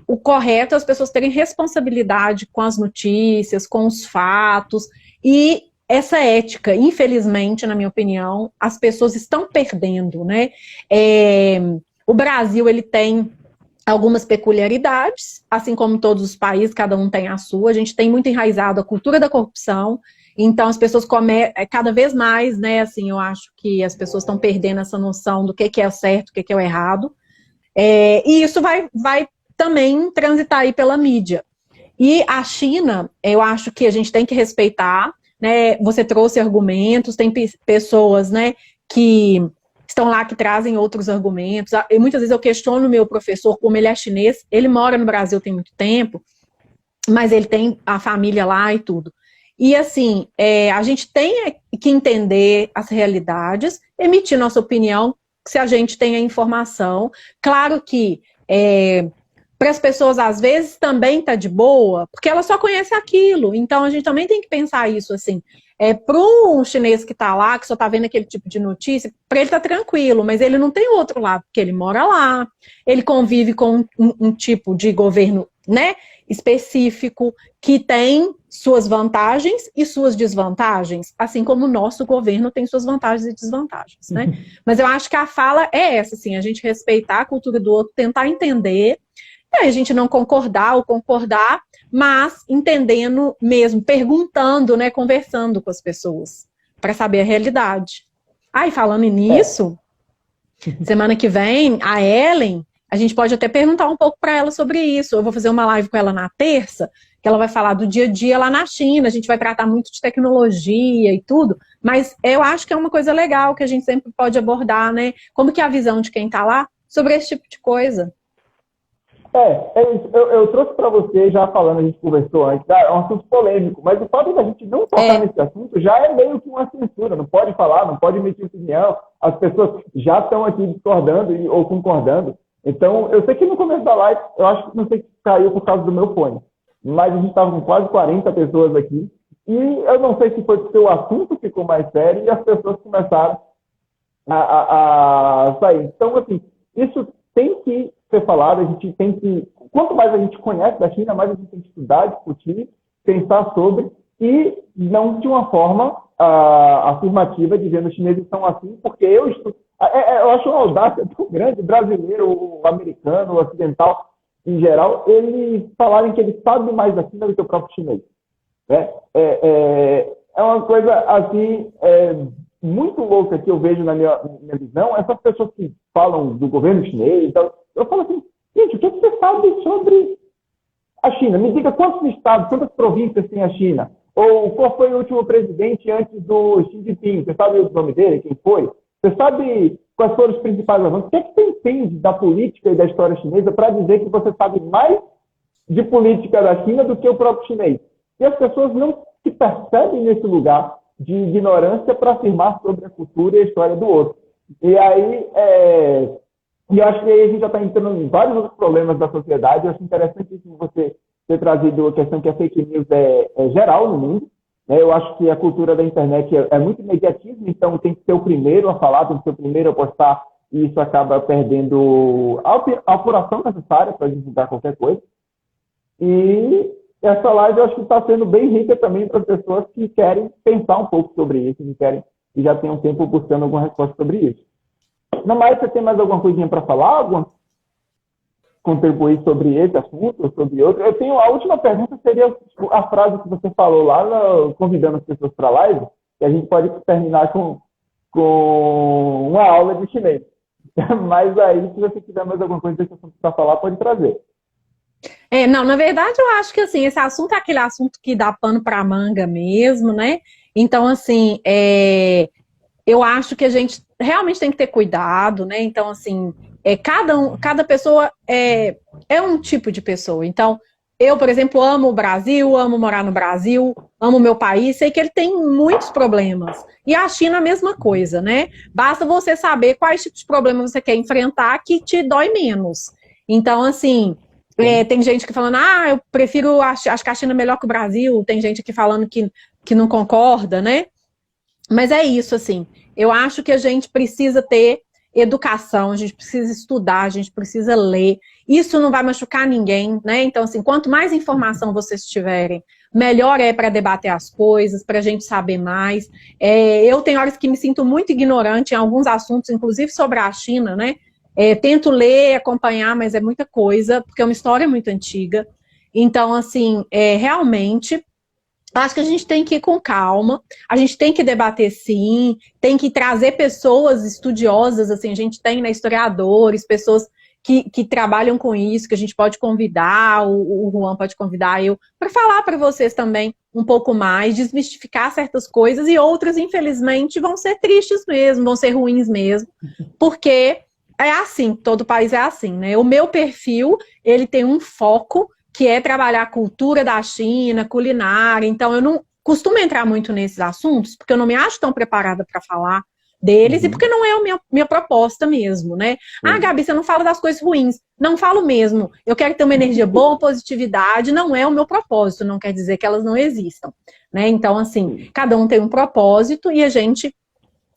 o correto é as pessoas terem responsabilidade com as notícias, com os fatos, e essa ética, infelizmente, na minha opinião, as pessoas estão perdendo, né? O Brasil, ele tem algumas peculiaridades, assim como todos os países, cada um tem a sua. A gente tem muito enraizado a cultura da corrupção, então as pessoas cada vez mais, né, assim, eu acho que as pessoas estão perdendo essa noção do que é o certo, o que é o errado, e isso vai também transitar aí pela mídia. E a China, eu acho que a gente tem que respeitar, né, você trouxe argumentos, tem pessoas, né, que estão lá, que trazem outros argumentos. E muitas vezes eu questiono o meu professor, como ele é chinês, ele mora no Brasil tem muito tempo, mas ele tem a família lá e tudo. E assim, a gente tem que entender as realidades, emitir nossa opinião, se a gente tem a informação. Claro que para as pessoas, às vezes, também tá de boa, porque ela só conhece aquilo. Então, a gente também tem que pensar isso, assim. Para um chinês que está lá, que só está vendo aquele tipo de notícia, para ele tá tranquilo, mas ele não tem outro lado, porque ele mora lá, ele convive com um tipo de governo, né, específico, que tem suas vantagens e suas desvantagens, assim como o nosso governo tem suas vantagens e desvantagens, né? Mas eu acho que a fala é essa, assim, a gente respeitar a cultura do outro, tentar entender, a gente não concordar ou concordar, mas entendendo mesmo, perguntando, né, conversando com as pessoas, para saber a realidade. E falando nisso, semana que vem, a Ellen, a gente pode até perguntar um pouco para ela sobre isso. Eu vou fazer uma live com ela na terça, que ela vai falar do dia a dia lá na China, a gente vai tratar muito de tecnologia e tudo, mas eu acho que é uma coisa legal que a gente sempre pode abordar, né? Como que é a visão de quem está lá sobre esse tipo de coisa. Eu trouxe para você, já falando, a gente conversou antes, é um assunto polêmico, mas o fato da gente não tocar nesse assunto já é meio que uma censura, não pode falar, não pode emitir opinião, as pessoas já estão aqui discordando ou concordando. Então, eu sei que no começo da live, eu acho que não sei se caiu por causa do meu fone, mas a gente estava com quase 40 pessoas aqui, e eu não sei se foi porque o assunto ficou mais sério e as pessoas começaram a sair. Então, assim, isso tem que ser falado, a gente tem que... Quanto mais a gente conhece da China, mais a gente tem que estudar, discutir, pensar sobre, e não de uma forma afirmativa, dizendo que os chineses são assim, porque eu estudo... Eu acho uma audácia tão grande, o brasileiro, o americano, o ocidental, em geral, eles falarem que eles sabem mais da China do que o próprio chinês. Né? É uma coisa, assim, muito louca que eu vejo na minha visão. Essas pessoas que falam do governo chinês, então, eu falo assim, gente, o que você sabe sobre a China? Me diga quantos estados, quantas províncias tem a China? Ou qual foi o último presidente antes do Xi Jinping? Você sabe o nome dele, quem foi? Você sabe quais foram os principais avanços? O que é que você entende da política e da história chinesa para dizer que você sabe mais de política da China do que o próprio chinês? E as pessoas não se percebem nesse lugar de ignorância para afirmar sobre a cultura e a história do outro. E aí, eu acho que aí a gente já está entrando em vários outros problemas da sociedade. Eu acho interessantíssimo você ter trazido a questão que a fake news é geral no mundo. Eu acho que a cultura da internet é muito imediatismo, então tem que ser o primeiro a falar, tem que ser o primeiro a postar, e isso acaba perdendo a apuração necessária para divulgar qualquer coisa. E essa live eu acho que está sendo bem rica também para as pessoas que querem pensar um pouco sobre isso, e já tem um tempo buscando alguma resposta sobre isso. Não mais, você tem mais alguma coisinha para falar? Contribuir sobre esse assunto ou sobre outro? Eu tenho a última pergunta, seria a frase que você falou lá, convidando as pessoas para a live, que a gente pode terminar com uma aula de chinês. Mas aí, se você tiver mais alguma coisa desse assunto para falar, pode trazer. Não, na verdade, eu acho que assim, esse assunto é aquele assunto que dá pano para manga mesmo, né? Então, assim, eu acho que a gente realmente tem que ter cuidado, né? Então, assim, cada pessoa é um tipo de pessoa. Então, Eu, por exemplo, amo o Brasil, amo morar no Brasil, amo o meu país, sei que ele tem muitos problemas. E a China, a mesma coisa, né? Basta você saber quais tipos de problemas você quer enfrentar que te dói menos. Então, assim, tem gente que falando, eu prefiro, acho que a China é melhor que o Brasil, tem gente aqui falando que não concorda, né? Mas é isso, assim, eu acho que a gente precisa ter educação, a gente precisa estudar, a gente precisa ler. Isso não vai machucar ninguém, né? Então, assim, quanto mais informação vocês tiverem, melhor é para debater as coisas, para a gente saber mais. Eu tenho horas que me sinto muito ignorante em alguns assuntos, inclusive sobre a China, né? Tento ler, acompanhar, mas é muita coisa, porque é uma história muito antiga. Então, assim, realmente acho que a gente tem que ir com calma, a gente tem que debater sim, tem que trazer pessoas estudiosas, assim, a gente tem, né, historiadores, pessoas que trabalham com isso, que a gente pode convidar, o Juan pode convidar eu, para falar para vocês também um pouco mais, desmistificar certas coisas, e outras, infelizmente, vão ser tristes mesmo, vão ser ruins mesmo, porque é assim, todo país é assim, né? O meu perfil, ele tem um foco que é trabalhar a cultura da China, culinária. Então, eu não costumo entrar muito nesses assuntos, porque eu não me acho tão preparada para falar deles, e porque não é a minha proposta mesmo, né? Gabi, você não fala das coisas ruins. Não falo mesmo. Eu quero ter uma energia boa, positividade, não é o meu propósito, não quer dizer que elas não existam, né? Então, assim, cada um tem um propósito e a gente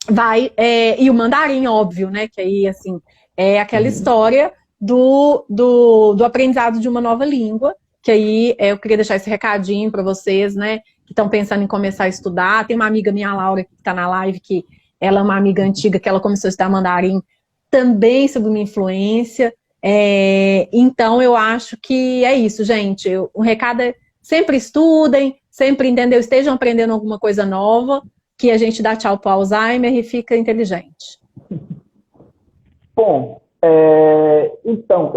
vai... e o mandarim, óbvio, né? Que aí, assim, é aquela história do aprendizado de uma nova língua, que aí eu queria deixar esse recadinho para vocês, né, que estão pensando em começar a estudar. Tem uma amiga minha, Laura, que está na live, que ela é uma amiga antiga, que ela começou a estudar mandarim também sob uma influência. Então, eu acho que é isso, gente. O recado é sempre estudem, sempre estejam aprendendo alguma coisa nova, que a gente dá tchau para o Alzheimer e fica inteligente. Bom, então,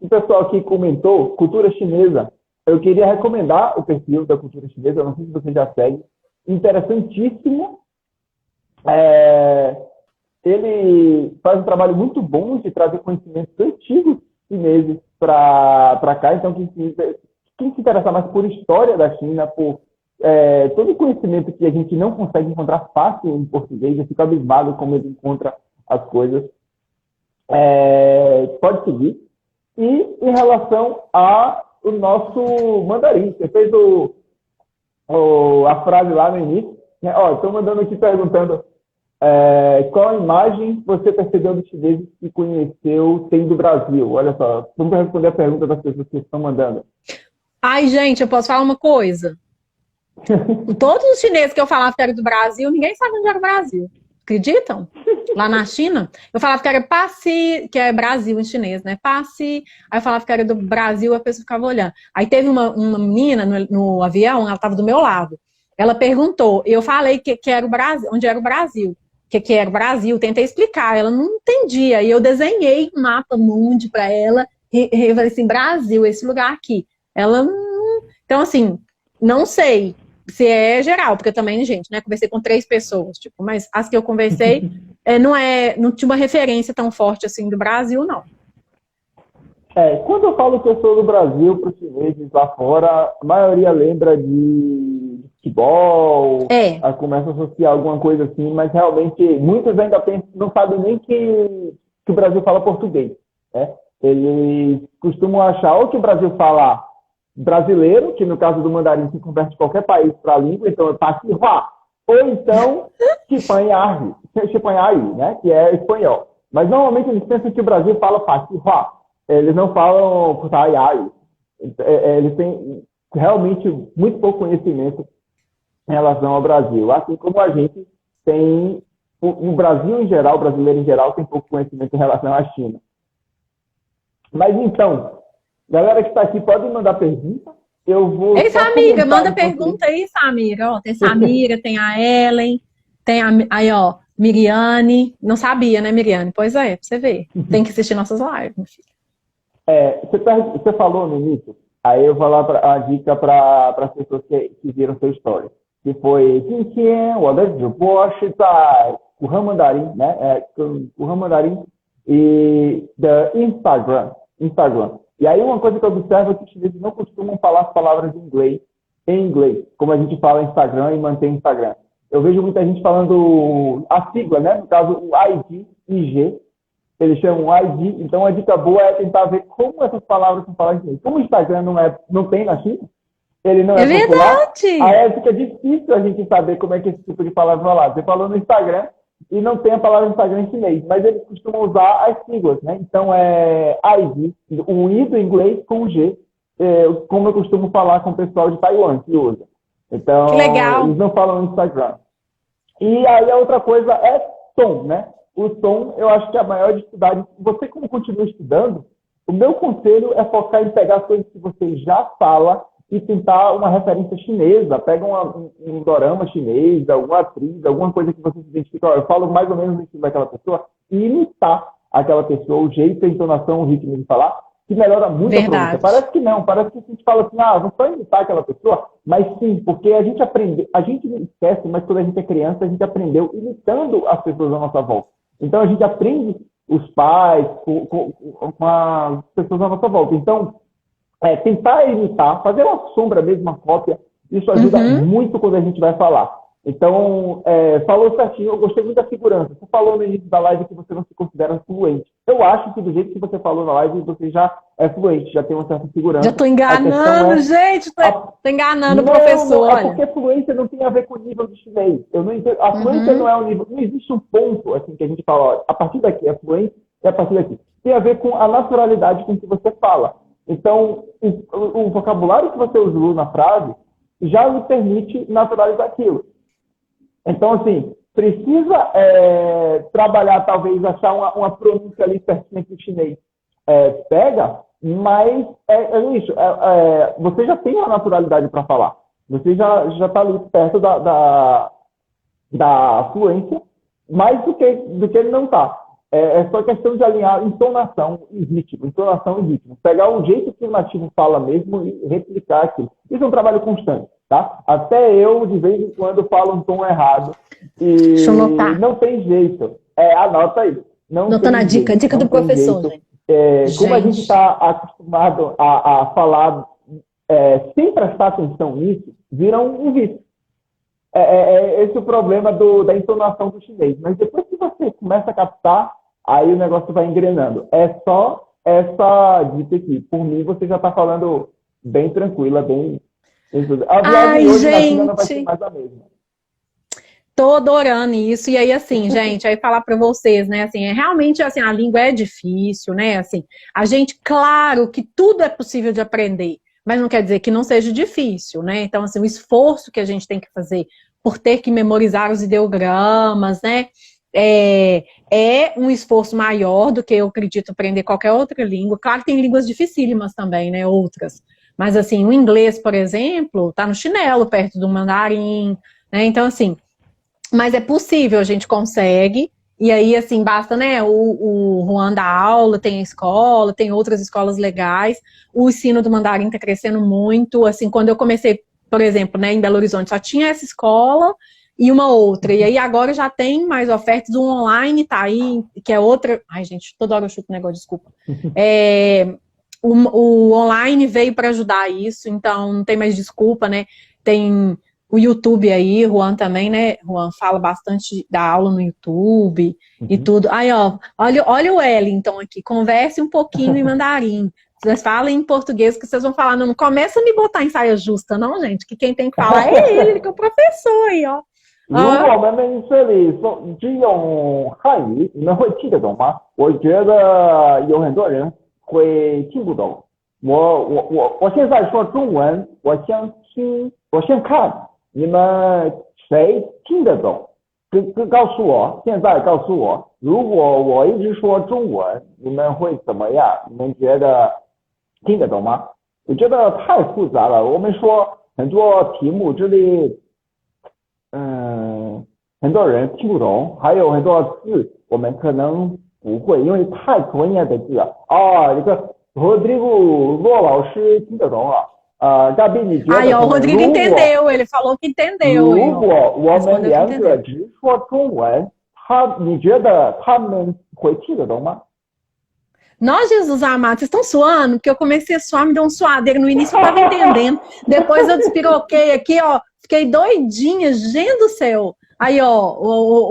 o pessoal aqui comentou cultura chinesa. Eu queria recomendar o perfil da cultura chinesa, eu não sei se você já segue. Interessantíssimo. Ele faz um trabalho muito bom de trazer conhecimentos antigos chineses para cá. Então, quem se interessar mais por história da China, por todo o conhecimento que a gente não consegue encontrar fácil em português, eu fico abismado como ele encontra as coisas. Pode seguir. E em relação ao nosso mandarim, você fez a frase lá no início, né? Estou mandando aqui perguntando qual imagem você percebeu dos chineses que conheceu tem do Brasil? Olha só, vamos responder a pergunta das pessoas que estão mandando. Ai, gente, eu posso falar uma coisa? Todos os chineses que eu falava que era do Brasil, ninguém sabe onde era o Brasil. Acreditam? Lá na China, eu falava que era Passi, que é Brasil em chinês, né? Passi, aí eu falava que era do Brasil, a pessoa ficava olhando. Aí teve uma menina no avião, ela estava do meu lado. Ela perguntou, eu falei que era o Brasil, onde era o Brasil, que era o Brasil, tentei explicar, ela não entendia. E eu desenhei um mapa mundi para ela, e eu falei assim, Brasil, esse lugar aqui. Ela, então assim, não sei se é geral, porque também, gente, né, conversei com 3 pessoas, tipo, mas as que eu conversei não tinha uma referência tão forte assim do Brasil, não. Quando eu falo que eu sou do Brasil para os chineses lá fora, a maioria lembra de futebol, começa a associar alguma coisa assim, mas realmente muitos ainda não sabem nem que o Brasil fala português, né? Eles costumam achar ou que o Brasil fala brasileiro, que no caso do mandarim se converte qualquer país para a língua, então é Paquihua, ou então Chipanhai, né, que é espanhol. Mas normalmente eles pensam que o Brasil fala Paquihua, eles não falam Kutaiai. Eles têm realmente muito pouco conhecimento em relação ao Brasil, assim como a gente tem, o Brasil em geral, o brasileiro em geral, tem pouco conhecimento em relação à China. Mas então, galera que está aqui, pode mandar pergunta. Eu vou. Ei, Samira, manda pergunta aí, Samira. Tem Samira, tem a Ellen, tem aí, ó, Miriane. Não sabia, né, Miriane? Pois é, pra você ver. Tem que assistir nossas lives, meu filho. Você falou no início, aí eu vou lá a dica para as pessoas que viram sua história. Que foi 今天我的直播是在古汉mandarim, né? 古汉mandarim e da Instagram. E aí uma coisa que eu observo é que os chineses não costumam falar as palavras em inglês, como a gente fala em Instagram e mantém Instagram. Eu vejo muita gente falando a sigla, né? No caso, o ID, IG, eles chamam ID. Então, a dica boa é tentar ver como essas palavras são faladas em inglês. Como o Instagram não tem na China, ele não É é popular, verdade! aí fica difícil a gente saber como é que esse tipo de palavra vai lá. Você falou no Instagram e não tem a palavra Instagram em chinês, mas eles costumam usar as siglas, né? Então, é ID, o I do inglês com o G, como eu costumo falar com o pessoal de Taiwan que usa. Então, Que legal! eles não falam no Instagram. E aí a outra coisa é som, né? O som, eu acho que é a maior dificuldade. Você, como continua estudando, o meu conselho é focar em pegar as coisas que você já fala e tentar uma referência chinesa. Pega um dorama chinês, alguma atriz, alguma coisa que você se identifica. Eu falo mais ou menos no estilo daquela pessoa e imitar aquela pessoa, o jeito, a entonação, o ritmo de falar, que melhora muito a pronúncia. Verdade. Parece que não, parece que a gente fala assim, vou só imitar aquela pessoa, mas sim, porque a gente aprende, a gente não esquece, mas quando a gente é criança, a gente aprendeu imitando as pessoas à nossa volta. Então a gente aprende os pais com as pessoas à nossa volta. Então, tentar imitar, fazer uma sombra mesmo, uma cópia, isso ajuda muito quando a gente vai falar. Então, falou certinho, eu gostei muito da segurança. Você falou no início da live que você não se considera fluente. Eu acho que do jeito que você falou na live, você já é fluente, já tem uma certa segurança. Já tô enganando, gente! Tô enganando o professor, É olha. porque fluência não tem a ver com o nível de chinês. Eu não entendo. A fluência não é um nível. Não existe um ponto assim que a gente fala, ó, a partir daqui é fluência e a partir daqui. Tem a ver com a naturalidade com que você fala. Então, o vocabulário que você usou na frase já lhe permite naturalizar aquilo. Então, assim, precisa trabalhar, talvez, achar uma pronúncia ali pertinente do chinês. Pega, mas é isso. Você já tem uma naturalidade para falar. Você já está ali perto da fluência, mais do que ele não está. É só questão de alinhar entonação e ritmo. Pegar o jeito que o nativo fala mesmo e replicar aquilo. Isso é um trabalho constante, tá? Até eu, de vez em quando, falo um tom errado. E Deixa eu anotar. não tem jeito. Anota aí. Anotando a dica do professor, gente. Como a gente está acostumado a falar sem prestar atenção nisso, vira um vício. Esse é o problema da entonação do chinês. Mas depois que você começa a captar, aí o negócio vai engrenando. É só essa dica aqui. Por mim, você já está falando bem tranquila, bem... A viagem hoje na China não vai ser mais a mesma. Tô adorando isso. E aí, assim, gente, aí falar para vocês, né, assim, realmente, assim, a língua é difícil, né, assim, a gente, claro que tudo é possível de aprender, mas não quer dizer que não seja difícil, né, então, assim, o esforço que a gente tem que fazer por ter que memorizar os ideogramas, né, é um esforço maior do que eu acredito aprender qualquer outra língua. Claro que tem línguas dificílimas também, né, outras, mas, assim, o inglês, por exemplo, tá no chinelo perto do mandarim, né, então, assim, mas é possível, a gente consegue, e aí, assim, basta, né, o Juan dá aula, tem a escola, tem outras escolas legais, o ensino do mandarim tá crescendo muito, assim, quando eu comecei, por exemplo, né, em Belo Horizonte, só tinha essa escola e uma outra, e aí agora já tem mais ofertas, o online tá aí, que é outra, ai, gente, toda hora eu chuto o negócio, desculpa, o online veio para ajudar isso, então não tem mais desculpa, né, tem... O YouTube aí, Juan também, né? Juan fala bastante da aula no YouTube e tudo. Aí, ó, olha o Wellington aqui, converse um pouquinho em mandarim. Vocês falam em português que vocês vão falar, não começa a me botar em saia justa, não, gente, que quem tem que falar é ele que é o professor aí, ó. 如果我们这里只用汉语，你们会听得懂吗？我觉得有很多人会听不懂。我现在说中文，我先看。你们谁听得懂？告诉我，现在告诉我，如果我一直说中文，你们会怎么样？你们觉得听得懂吗？我觉得太复杂了。我们说很多题目这里，很多人听不懂，还有很多字我们可能不会，因为太专业的字了。这个Rodrigo 骆老师听得懂了。Gabi, me diga, o Rodrigo entendeu, ele falou que entendeu. 如果我们两个只说中文，你觉得他们会听得懂吗？ Nós, Jesus amado, vocês estão suando? Porque eu comecei a suar, me deu um suadeiro. No início eu tava entendendo. Depois eu despiroquei aqui, ó. Fiquei doidinha, gente do céu. Aí, ó,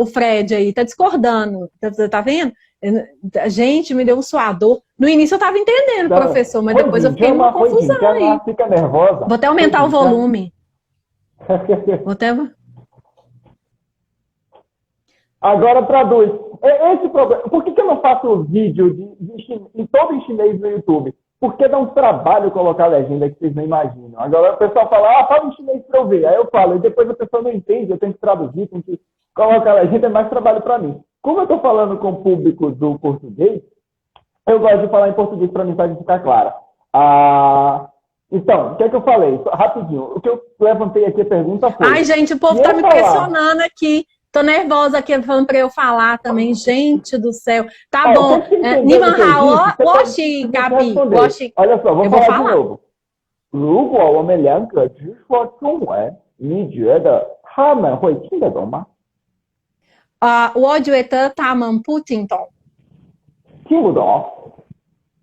o Fred aí, tá discordando. Tá vendo? Gente, me deu um suador. No início eu tava entendendo, professor, mas depois eu fiquei numa confusão aí. Fica nervosa. Vou até aumentar o volume. Vou até... Agora traduz. Esse problema. Por que eu não faço vídeo em todo em chinês no YouTube? Porque dá um trabalho colocar a legenda que vocês não imaginam. Agora o pessoal fala, fala em chinês para eu ver. Aí eu falo, e depois a pessoa não entende, eu tenho que traduzir, tenho que colocar a legenda, é mais trabalho para mim. Como eu estou falando com o público do português, eu gosto de falar em português para a mensagem ficar clara. Então, o que é que eu falei? Rapidinho. O que eu levantei aqui a pergunta foi... Ai, gente, o povo tá me pressionando aqui. Tô nervosa aqui, falando pra eu falar também. Gente do céu. Tá bom. Niman Hao, Washi, Gabi. Olha só, vou falar de novo. 如果我们两个只说中文，你觉得他们会听得懂吗？我觉得他们不听懂。听不懂？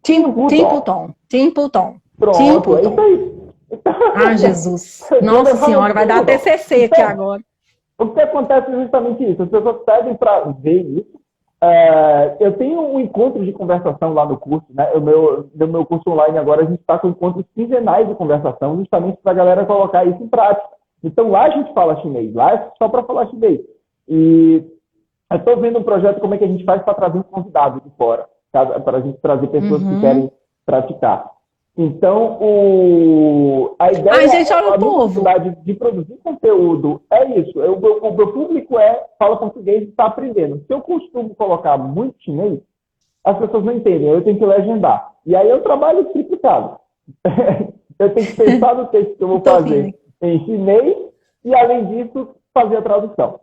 听不懂。听不懂。 Ah, Jesus. Nossa Senhora, vai dar TCC aqui agora. O que acontece é justamente isso. As pessoas pedem para ver isso. Eu tenho um encontro de conversação lá no curso, né? No meu curso online agora, a gente está com encontros quinzenais de conversação, justamente para a galera colocar isso em prática. Então lá a gente fala chinês, lá é só para falar chinês. E eu estou vendo um projeto como é que a gente faz para trazer os convidados de fora, para a gente trazer pessoas que querem praticar. Então, a ideia gente, olha o povo. De produzir conteúdo é isso. O meu público fala português e está aprendendo. Se eu costumo colocar muito chinês, as pessoas não entendem. Eu tenho que legendar. E aí eu trabalho triplicado. Eu tenho que pensar no texto que eu vou fazer em chinês e, além disso, fazer a tradução.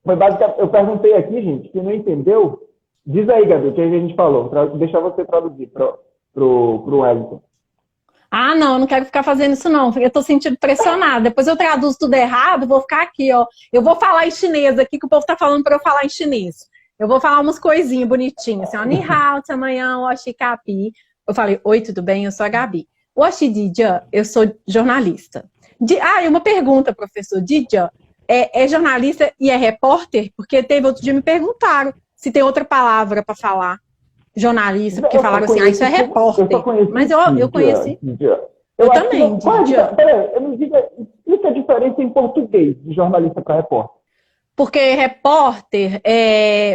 Foi basicamente, eu perguntei aqui, gente, que não entendeu. Diz aí, Gabi, o que a gente falou. Deixa você traduzir pro Wellington. Ah, não, eu não quero ficar fazendo isso, não. Eu tô sentindo pressionada. Depois eu traduzo tudo errado, vou ficar aqui, ó. Eu vou falar em chinês aqui, que o povo tá falando para eu falar em chinês. Eu vou falar umas coisinhas bonitinhas, assim, ó. Ni hao, amanhã, oxi, capi. Eu falei, oi, tudo bem? Eu sou a Gabi. Oxi, Didia, eu sou jornalista. E uma pergunta, professor. Didia, é jornalista e é repórter? Porque teve outro dia me perguntaram se tem outra palavra para falar. Jornalista, porque falaram assim, isso é repórter. Mas eu conheci. Eu também, Didia. Peraí, eu não digo, explica a diferença em português de jornalista para repórter. Porque repórter,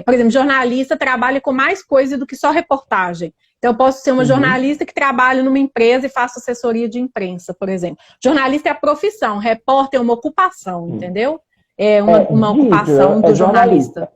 por exemplo, jornalista trabalha com mais coisa do que só reportagem. Então, eu posso ser uma jornalista que trabalha numa empresa e faço assessoria de imprensa, por exemplo. Jornalista é a profissão, repórter é uma ocupação, entendeu? É uma ocupação do jornalista.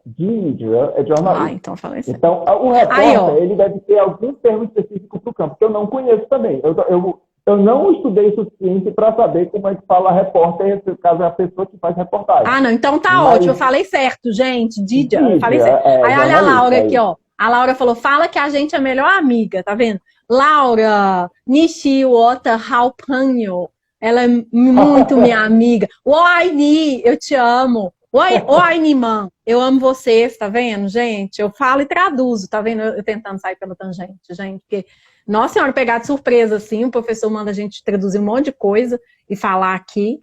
É jornalista. Então eu falei assim. Então, o repórter, ele deve ter algum termo específico para o campo, que eu não conheço também. Eu não estudei o suficiente para saber como é que fala repórter, no caso é a pessoa que faz reportagem. Não, então tá ótimo. Eu falei certo, gente. Didia, eu falei certo. Aí olha a Laura aqui, ó. A Laura falou, fala que a gente é a melhor amiga, tá vendo? Laura, Nishi Wota Halpanho. Ela é muito minha amiga. Oi, Ni, eu te amo. Oi, Niman, eu amo vocês, tá vendo, gente? Eu falo e traduzo, tá vendo? Eu tentando sair pela tangente, gente. Porque, nossa senhora, pegar de surpresa assim, o professor manda a gente traduzir um monte de coisa e falar aqui.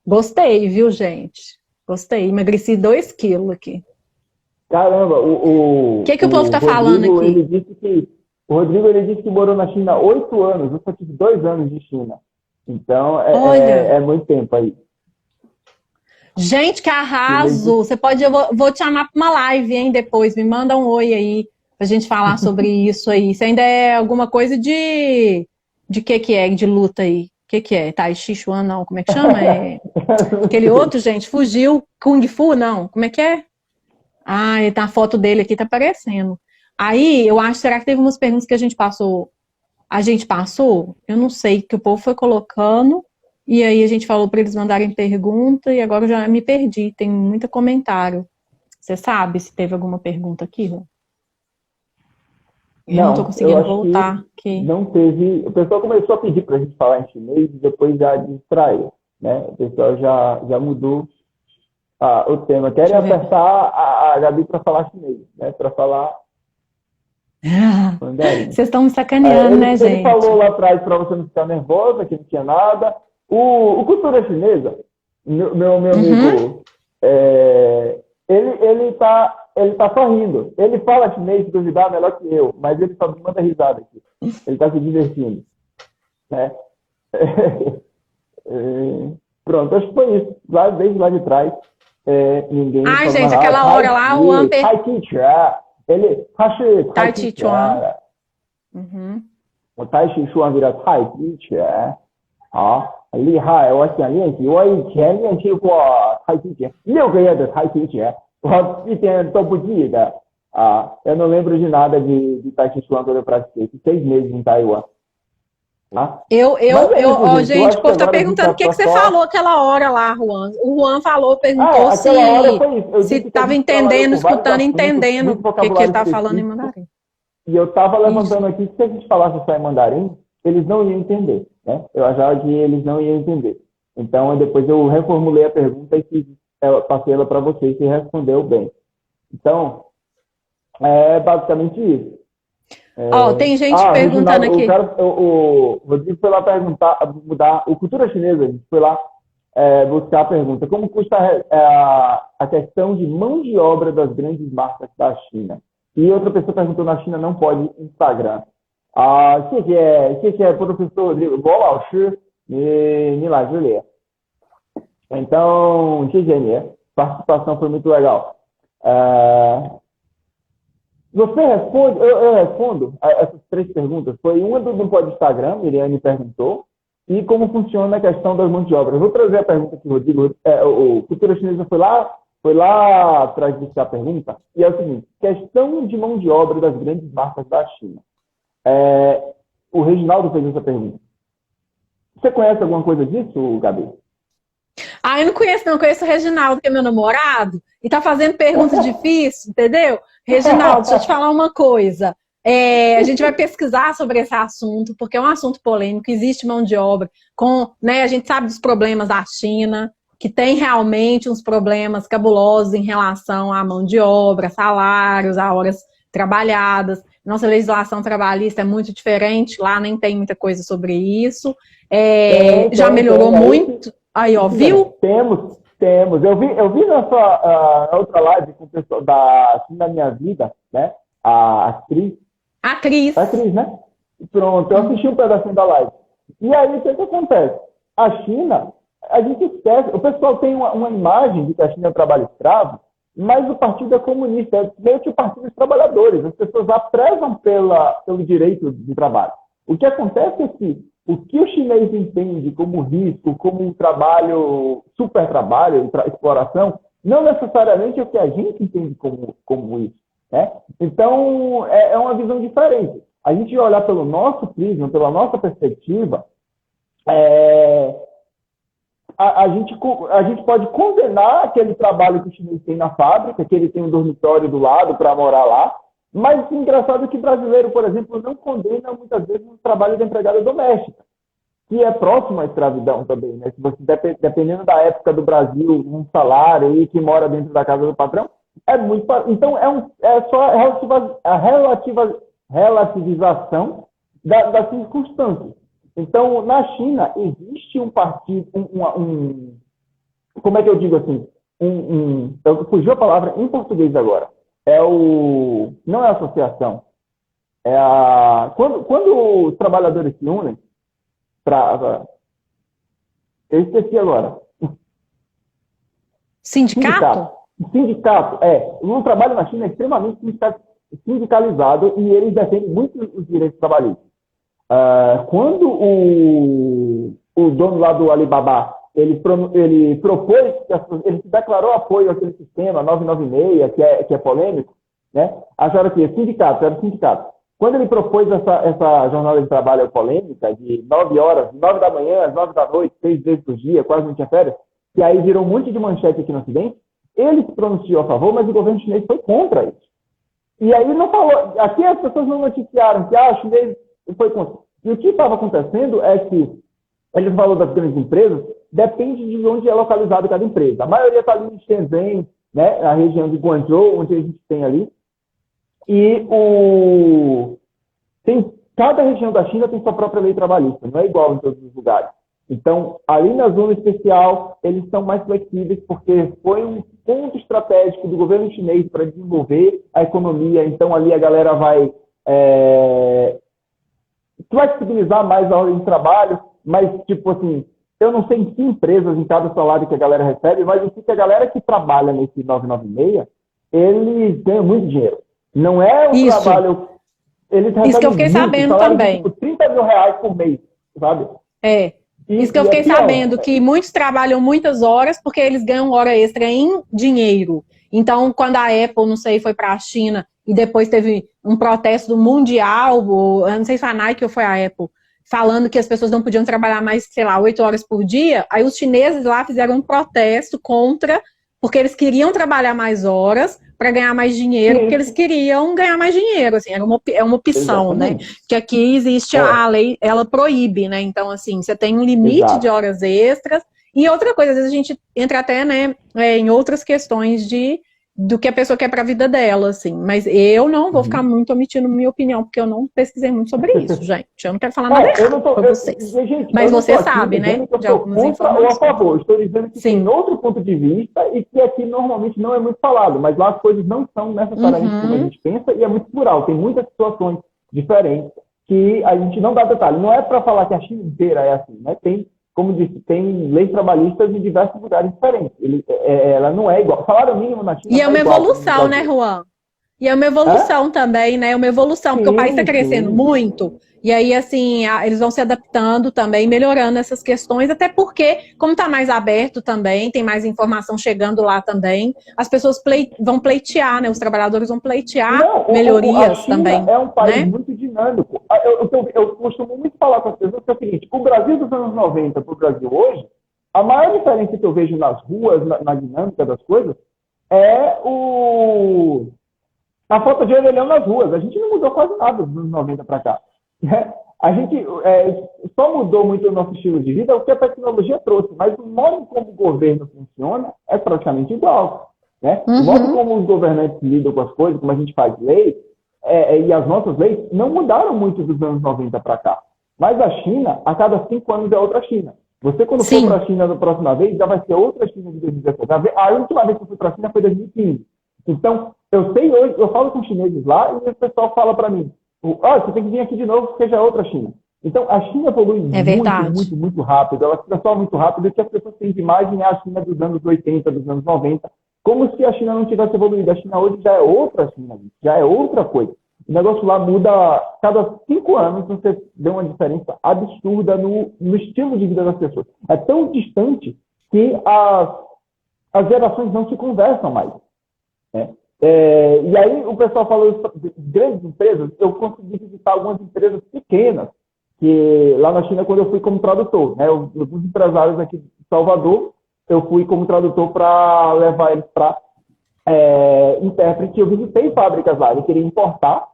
Gostei, viu, gente? Gostei. Emagreci 2 quilos aqui. Caramba, o que o povo tá falando aqui? O Rodrigo, ele disse que morou na China 8 anos. Eu só tive 2 anos de China. Então, é muito tempo aí. Gente, que arraso! Você pode, vou te chamar para uma live, hein, depois. Me manda um oi aí, pra gente falar sobre isso aí. Isso ainda é alguma coisa de que é? De luta aí. O que é? Tai Chi Chuan, não. Como é que chama? Aquele outro, gente, fugiu. Kung Fu, não. Como é que é? A foto dele aqui tá aparecendo. Aí, eu acho, será que teve umas perguntas que a gente passou? Eu não sei, que o povo foi colocando, e aí a gente falou para eles mandarem pergunta, e agora eu já me perdi, tem muito comentário. Você sabe se teve alguma pergunta aqui, Rô? Eu não tô conseguindo voltar aqui. Não teve. O pessoal começou a pedir para a gente falar em chinês e depois já distraiu, né? O pessoal já mudou o tema. Querem apertar a Gabi para falar chinês, né? Para falar. Mandarim. Vocês estão me sacaneando, né, Ele gente? falou lá atrás para você não ficar nervosa, que não tinha nada. O cultura chinesa, meu amigo, ele tá sorrindo. Ele fala chinês, se duvidar, melhor que eu, mas ele só me manda risada aqui. Ele tá se divertindo. Né? Pronto, acho que foi isso. Desde lá de trás, ninguém... Ai, falou gente, nada. aquela hora lá, o Amper... Tai Chi-Chuan. Ele... Tai Chi-Chuan. O Tai Chi-Chuan virá Tai Chi-Chuan. 好，很厉害！我想练习，我以前练习过太极拳，6个月的太极拳，我一点都不记得啊。Eu não lembro de nada de Tai Chi Chuan quando eu pratiquei. 6 meses em Taiwan. Gente, o povo tá perguntando o que você falou aquela hora lá, Juan. O Juan perguntou se estava entendendo, escutando, entendendo o que ele tá falando em mandarim. E eu estava levantando aqui que se a gente falasse só em mandarim, eles não iam entender, né? Eu achava que eles não iam entender. Então, depois eu reformulei a pergunta e passei ela para vocês e respondeu bem. Então, é basicamente isso. Tem gente perguntando aqui. O Rodrigo foi lá mudar. O Cultura Chinesa, a gente foi lá buscar a pergunta. Como custa a questão de mão de obra das grandes marcas da China? E outra pessoa perguntou, na China não pode Instagram. 谢谢 professor Rodrigo. 罗老师，你来这里。Então, 谢谢你. Participação foi muito legal. Você responde, eu respondo essas 3 perguntas. Foi uma do Pode Instagram, Miriane perguntou, e como funciona a questão das mãos de obra. Eu vou trazer a pergunta que o Rodrigo, o Cultura Chinesa foi lá atrás de a pergunta, e é o seguinte: questão de mão de obra das grandes marcas da China. O Reginaldo fez essa pergunta. Você conhece alguma coisa disso, Gabi? Eu não conheço, não. Eu conheço o Reginaldo, que é meu namorado, e tá fazendo perguntas difíceis, entendeu? Reginaldo, deixa eu te falar uma coisa. A gente vai pesquisar sobre esse assunto, porque é um assunto polêmico, existe mão de obra, a gente sabe dos problemas da China, que tem realmente uns problemas cabulosos em relação à mão de obra, salários, a horas trabalhadas. Nossa legislação trabalhista é muito diferente, lá nem tem muita coisa sobre isso. Já melhorou muito. Aí, ó, viu? Temos. Eu vi na sua outra live com o pessoal da Minha Vida, né? A atriz. Atriz, né? Pronto, eu assisti um pedacinho da live. E aí, o que acontece? A China, a gente esquece. O pessoal tem uma imagem de que a China é um trabalho escravo, mas o partido é comunista, é meio que o partido dos trabalhadores. As pessoas prezam pelo direito de trabalho. O que acontece é que o que o chinês entende como risco, como um trabalho, super trabalho, exploração, não necessariamente é o que a gente entende como isso. Né? Então, é uma visão diferente. A gente vai olhar pelo nosso prisma, pela nossa perspectiva, a gente pode condenar aquele trabalho que o chinês tem na fábrica, que ele tem um dormitório do lado para morar lá, mas o engraçado é que o brasileiro, por exemplo, não condena muitas vezes o trabalho da empregada doméstica, que é próximo à escravidão também. Né? Se você, dependendo da época do Brasil, um salário aí que mora dentro da casa do patrão, é muito... Então, é só a relativização das circunstâncias. Então, na China, existe um partido, como é que eu digo assim? Fugiu a palavra em português agora. Não é associação. Quando os trabalhadores se unem eu esqueci agora. Sindicato? Sindicato, o trabalho na China é extremamente sindicalizado e eles defendem muito os direitos trabalhistas. Quando o dono lá do Alibaba, ele propôs, ele se declarou apoio àquele sistema 996, que é polêmico, né? Acharam que era sindicato. Quando ele propôs essa jornada de trabalho polêmica, de 9 horas, 9 da manhã, às 9 da noite, 6 vezes por dia, quase não tinha férias, que aí virou um monte de manchete aqui no Ocidente, ele se pronunciou a favor, mas o governo chinês foi contra isso. E aí não falou, aqui as pessoas não noticiaram que o chinês foi contra. E o que estava acontecendo é que, ele falou das grandes empresas, depende de onde é localizada cada empresa. A maioria está ali em Shenzhen, né, na região de Guangzhou, onde a gente tem ali. E cada região da China tem sua própria lei trabalhista, não é igual em todos os lugares. Então, ali na zona especial, eles são mais flexíveis, porque foi um ponto estratégico do governo chinês para desenvolver a economia. Então, ali a galera vai flexibilizar mais a ordem de trabalho, mas, tipo assim, eu não sei em que empresas, em cada salário que a galera recebe, mas eu sei que a galera que trabalha nesse 996, eles ganham muito dinheiro. Não é um Isso. trabalho... Eles Isso que eu fiquei muito, sabendo salário de, também. tipo, 30 mil reais por mês, sabe? Isso que eu fiquei sabendo, que muitos trabalham muitas horas porque eles ganham hora extra em dinheiro. Então, quando a Apple, não sei, foi para a China e depois teve um protesto mundial, ou, eu não sei se foi a Nike ou foi a Apple, falando que as pessoas não podiam trabalhar mais, sei lá, 8 horas por dia, aí os chineses lá fizeram um protesto contra, porque eles queriam trabalhar mais horas para ganhar mais dinheiro, porque eles queriam ganhar mais dinheiro, assim, é uma opção, Exatamente. né? Que aqui existe a lei, ela proíbe, né? Então, assim, você tem um limite de horas extras. E outra coisa, às vezes a gente entra até, né, em outras questões do que a pessoa quer para a vida dela, assim. Mas eu não vou ficar muito omitindo minha opinião, porque eu não pesquisei muito sobre isso, gente. Eu não quero falar nada errado para vocês. Mas você sabe, né, de algumas informações. Ou a favor, estou dizendo que tem outro ponto de vista e que aqui normalmente não é muito falado, mas lá as coisas não são necessariamente como a gente pensa e é muito plural. Tem muitas situações diferentes que a gente não dá detalhe. Não é para falar que a China inteira é assim, né? Tem, como disse, tem leis trabalhistas em diversos lugares diferentes. Ela não é igual. O salário mínimo na China e é uma evolução, né, Juan? E é uma evolução também, né? É uma evolução, porque o país está crescendo muito. E aí, assim, eles vão se adaptando também, melhorando essas questões, até porque, como está mais aberto também, tem mais informação chegando lá também, as pessoas vão pleitear, né? Os trabalhadores vão pleitear melhorias a China também. É um país né? muito dinâmico. Eu costumo muito falar com as pessoas que é o seguinte: o Brasil dos anos 90 para o Brasil hoje, a maior diferença que eu vejo nas ruas, na dinâmica das coisas, é a falta de orelhão nas ruas. A gente não mudou quase nada dos anos 90 para cá. Né? A gente só mudou muito o nosso estilo de vida, o que a tecnologia trouxe, mas o modo como o governo funciona é praticamente igual. Né? O modo como os governantes lidam com as coisas, como a gente faz lei, e as nossas leis, não mudaram muito dos anos 90 para cá. Mas a China, a cada 5 anos é outra China. Você, quando for para a China da próxima vez, já vai ser outra China de 2017. A última vez que eu fui para a China foi em 2015. Então, eu sei hoje, eu falo com chineses lá e o pessoal fala para mim: você tem que vir aqui de novo porque já é outra China. Então, a China evolui muito rápido, ela se transforma muito rápido, e que as pessoas têm de imaginar a China dos anos 80, dos anos 90, como se a China não tivesse evoluído. A China hoje já é outra China, já é outra coisa. O negócio lá muda, cada 5 anos você vê uma diferença absurda no estilo de vida das pessoas. É tão distante que as gerações não se conversam mais. Né? E aí o pessoal falou de grandes empresas. Eu consegui visitar algumas empresas pequenas, que lá na China, quando eu fui como tradutor, né? Alguns empresários aqui de Salvador, eu fui como tradutor para levar eles para intérprete. Eu visitei fábricas lá, ele queria importar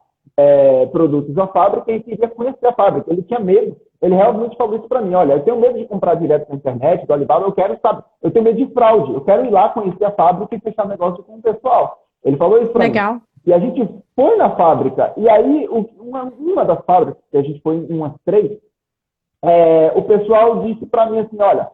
produtos da fábrica e queria conhecer a fábrica. Ele tinha medo. Ele realmente falou isso para mim: olha, eu tenho medo de comprar direto na internet, do Alibaba, eu tenho medo de fraude, eu quero ir lá conhecer a fábrica e fechar negócio com o pessoal. Ele falou isso para mim. E a gente foi na fábrica, e aí uma das fábricas, que a gente foi em umas 3, o pessoal disse para mim assim: olha,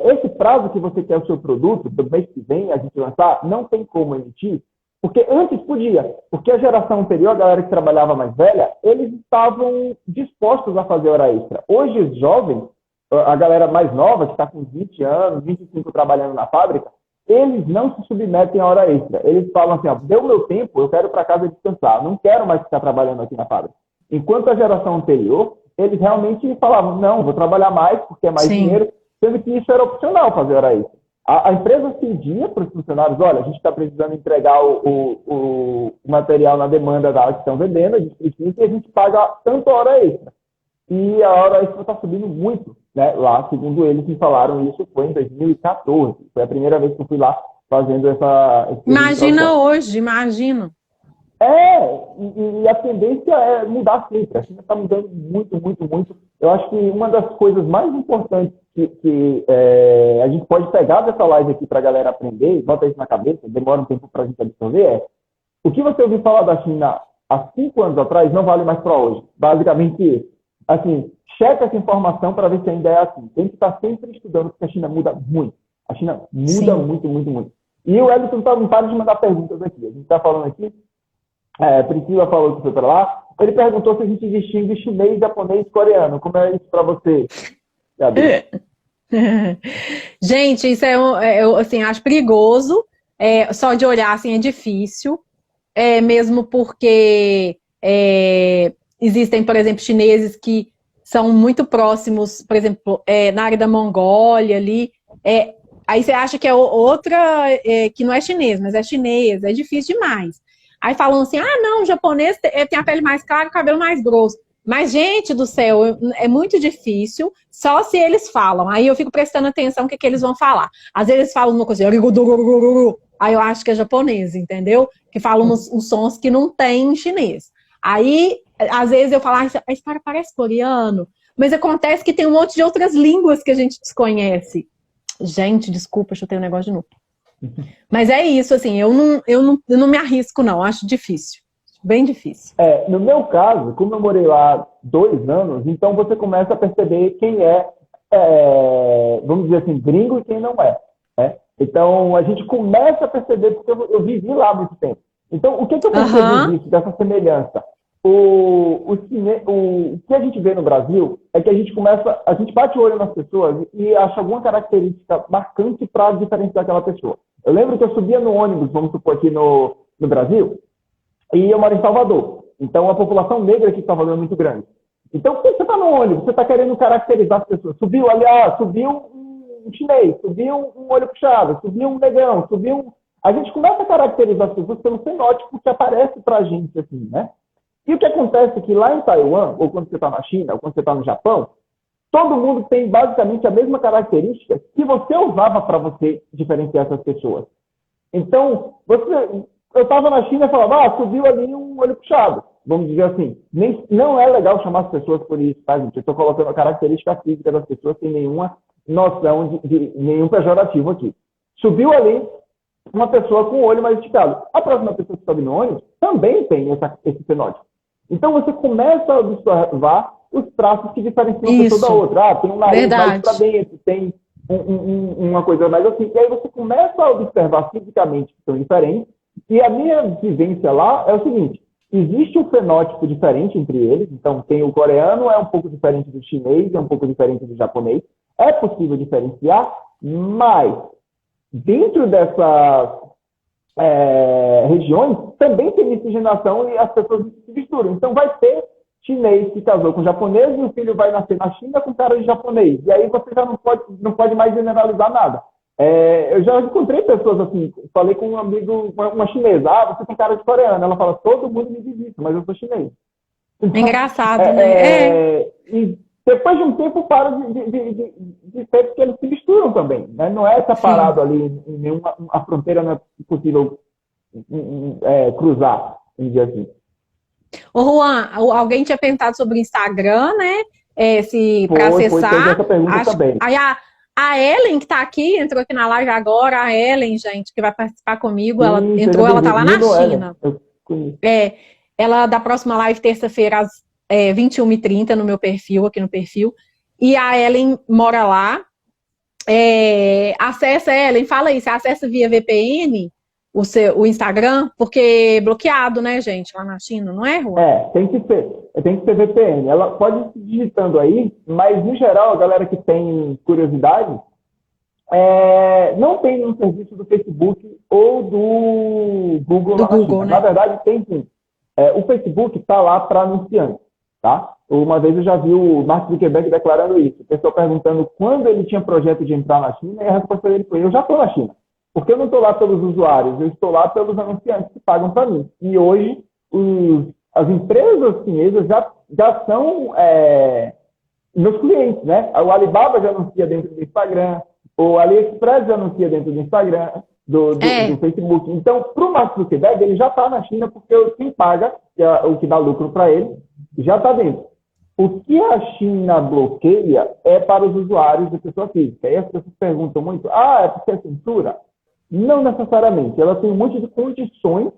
esse prazo que você quer o seu produto, do mês que vem a gente lançar, não tem como emitir, porque antes podia, porque a geração anterior, a galera que trabalhava mais velha, eles estavam dispostos a fazer hora extra. Hoje os jovens, a galera mais nova, que está com 20 anos, 25 trabalhando na fábrica, eles não se submetem a hora extra. Eles falam assim: deu meu tempo, eu quero ir para casa descansar, não quero mais ficar trabalhando aqui na fábrica. Enquanto a geração anterior, eles realmente falavam: não, vou trabalhar mais porque é mais dinheiro, sendo que isso era opcional, fazer hora extra. A empresa pedia para os funcionários: olha, a gente está precisando entregar o material na demanda da hora que estão vendendo, a gente precisa, e a gente paga tanto hora extra. E a hora extra está subindo muito, né? Lá, segundo eles me falaram, isso foi em 2014. Foi a primeira vez que eu fui lá fazendo essa... Imagina hoje, imagina. E a tendência é mudar sempre. A China está mudando muito, muito, muito. Eu acho que uma das coisas mais importantes que a gente pode pegar dessa live aqui para a galera aprender, bota isso na cabeça, demora um tempo para a gente absorver, o que você ouviu falar da China há 5 anos atrás não vale mais para hoje. Basicamente isso. Assim, checa essa informação para ver se ainda é assim. Tem que estar sempre estudando, porque a China muda muito. A China muda Sim. muito, muito, muito. E o Edson não para de mandar perguntas aqui. A gente está falando aqui, Priscila falou que foi para lá. Ele perguntou se a gente distingue chinês, japonês e coreano. Como é isso para você, Gabi? Gente, isso eu assim, acho perigoso. Só de olhar assim é difícil. Mesmo porque existem, por exemplo, chineses que são muito próximos, por exemplo, na área da Mongólia ali. Aí você acha que é outra, que não é chinês, mas é chinês, é difícil demais. Aí falam assim, não, o japonês tem a pele mais clara, o cabelo mais grosso. Mas, gente do céu, é muito difícil, só se eles falam. Aí eu fico prestando atenção no que eles vão falar. Às vezes eles falam uma coisa, aí eu acho que é japonês, entendeu? Que falam uns sons que não tem em chinês. Aí, às vezes eu falo, esse cara parece coreano, mas acontece que tem um monte de outras línguas que a gente desconhece. Gente, desculpa, chutei um negócio de novo. Mas é isso, assim, eu não me arrisco, não, acho difícil. Bem difícil. No meu caso, como eu morei lá 2 anos, então você começa a perceber quem vamos dizer assim, gringo e quem não é. Né? Então, a gente começa a perceber, porque eu vivi lá há muito tempo. Então, o que eu percebi disso, dessa semelhança? O que a gente vê no Brasil é que a gente bate o olho nas pessoas e acha alguma característica marcante para diferenciar aquela pessoa. Eu lembro que eu subia no ônibus, vamos supor, aqui no Brasil, e eu moro em Salvador. Então, a população negra aqui em Salvador é muito grande. Então, quando você está no ônibus, você está querendo caracterizar as pessoas. Subiu um chinês, subiu um olho puxado, subiu um negão, A gente começa a caracterizar as pessoas pelo fenótipo que aparece para a gente, assim, né? E o que acontece é que lá em Taiwan, ou quando você está na China, ou quando você está no Japão, todo mundo tem basicamente a mesma característica que você usava para você diferenciar essas pessoas. Então, eu estava na China e falava, subiu ali um olho puxado. Vamos dizer assim. Não é legal chamar as pessoas por isso, tá, gente? Eu estou colocando a característica física das pessoas sem nenhuma noção de nenhum pejorativo aqui. Subiu ali uma pessoa com o olho mais esticado. A próxima pessoa que sobe no ônibus também tem esse fenótipo. Então, você começa a observar os traços que diferenciam uma pessoa da outra. Tem um nariz mais para dentro, tem uma coisa mais assim. E aí você começa a observar fisicamente que são diferentes. E a minha vivência lá é o seguinte, existe um fenótipo diferente entre eles. Então, tem o coreano, é um pouco diferente do chinês, é um pouco diferente do japonês. É possível diferenciar, mas dentro dessas regiões também tem miscigenação e as pessoas se misturam. Então, vai ter chinês que casou com japonês e o filho vai nascer na China com cara de japonês. E aí você já não pode mais generalizar nada. Eu já encontrei pessoas assim, falei com um amigo, uma chinesa, você tem cara de coreano. Ela fala, todo mundo me diz isso, mas eu sou chinês. Então, engraçado, né? E depois de um tempo para de ser porque eles se misturam também. Né? Não é separado ali, a fronteira não é possível cruzar, vamos dizer assim. Ô Juan, alguém tinha perguntado sobre o Instagram, né? Para acessar. Essa pergunta também. Aí a Ellen, que está aqui, entrou aqui na live agora, a Ellen, gente, que vai participar comigo, ela entrou, ela está lá na China. Ela, da próxima live, terça-feira, às 21h30, no meu perfil, aqui no perfil. E a Ellen mora lá. Acessa, Ellen, fala aí, você acessa via VPN o Instagram? Porque é bloqueado, né, gente, lá na China, não é, Juan? Tem que ser VPN. Ela pode ir digitando aí, mas, no geral, a galera que tem curiosidade, não tem nenhum serviço do Facebook ou do Google do na Google, China. né? Na verdade, tem sim. O Facebook está lá para anunciantes, tá? Uma vez eu já vi o Mark Zuckerberg declarando isso. O pessoal perguntando quando ele tinha projeto de entrar na China, e a resposta dele foi, eu já estou na China. Porque eu não estou lá pelos usuários, eu estou lá pelos anunciantes que pagam para mim. E hoje, as empresas chinesas já são meus clientes, né? O Alibaba já anuncia dentro do Instagram, o AliExpress já anuncia dentro do Instagram, do Facebook. Então, para o Mark Zuckerberg, ele já está na China, porque quem paga, o que dá lucro para ele, já está dentro. O que a China bloqueia é para os usuários da pessoa física. E as pessoas perguntam muito, é porque é censura? Não necessariamente. Ela tem um monte de condições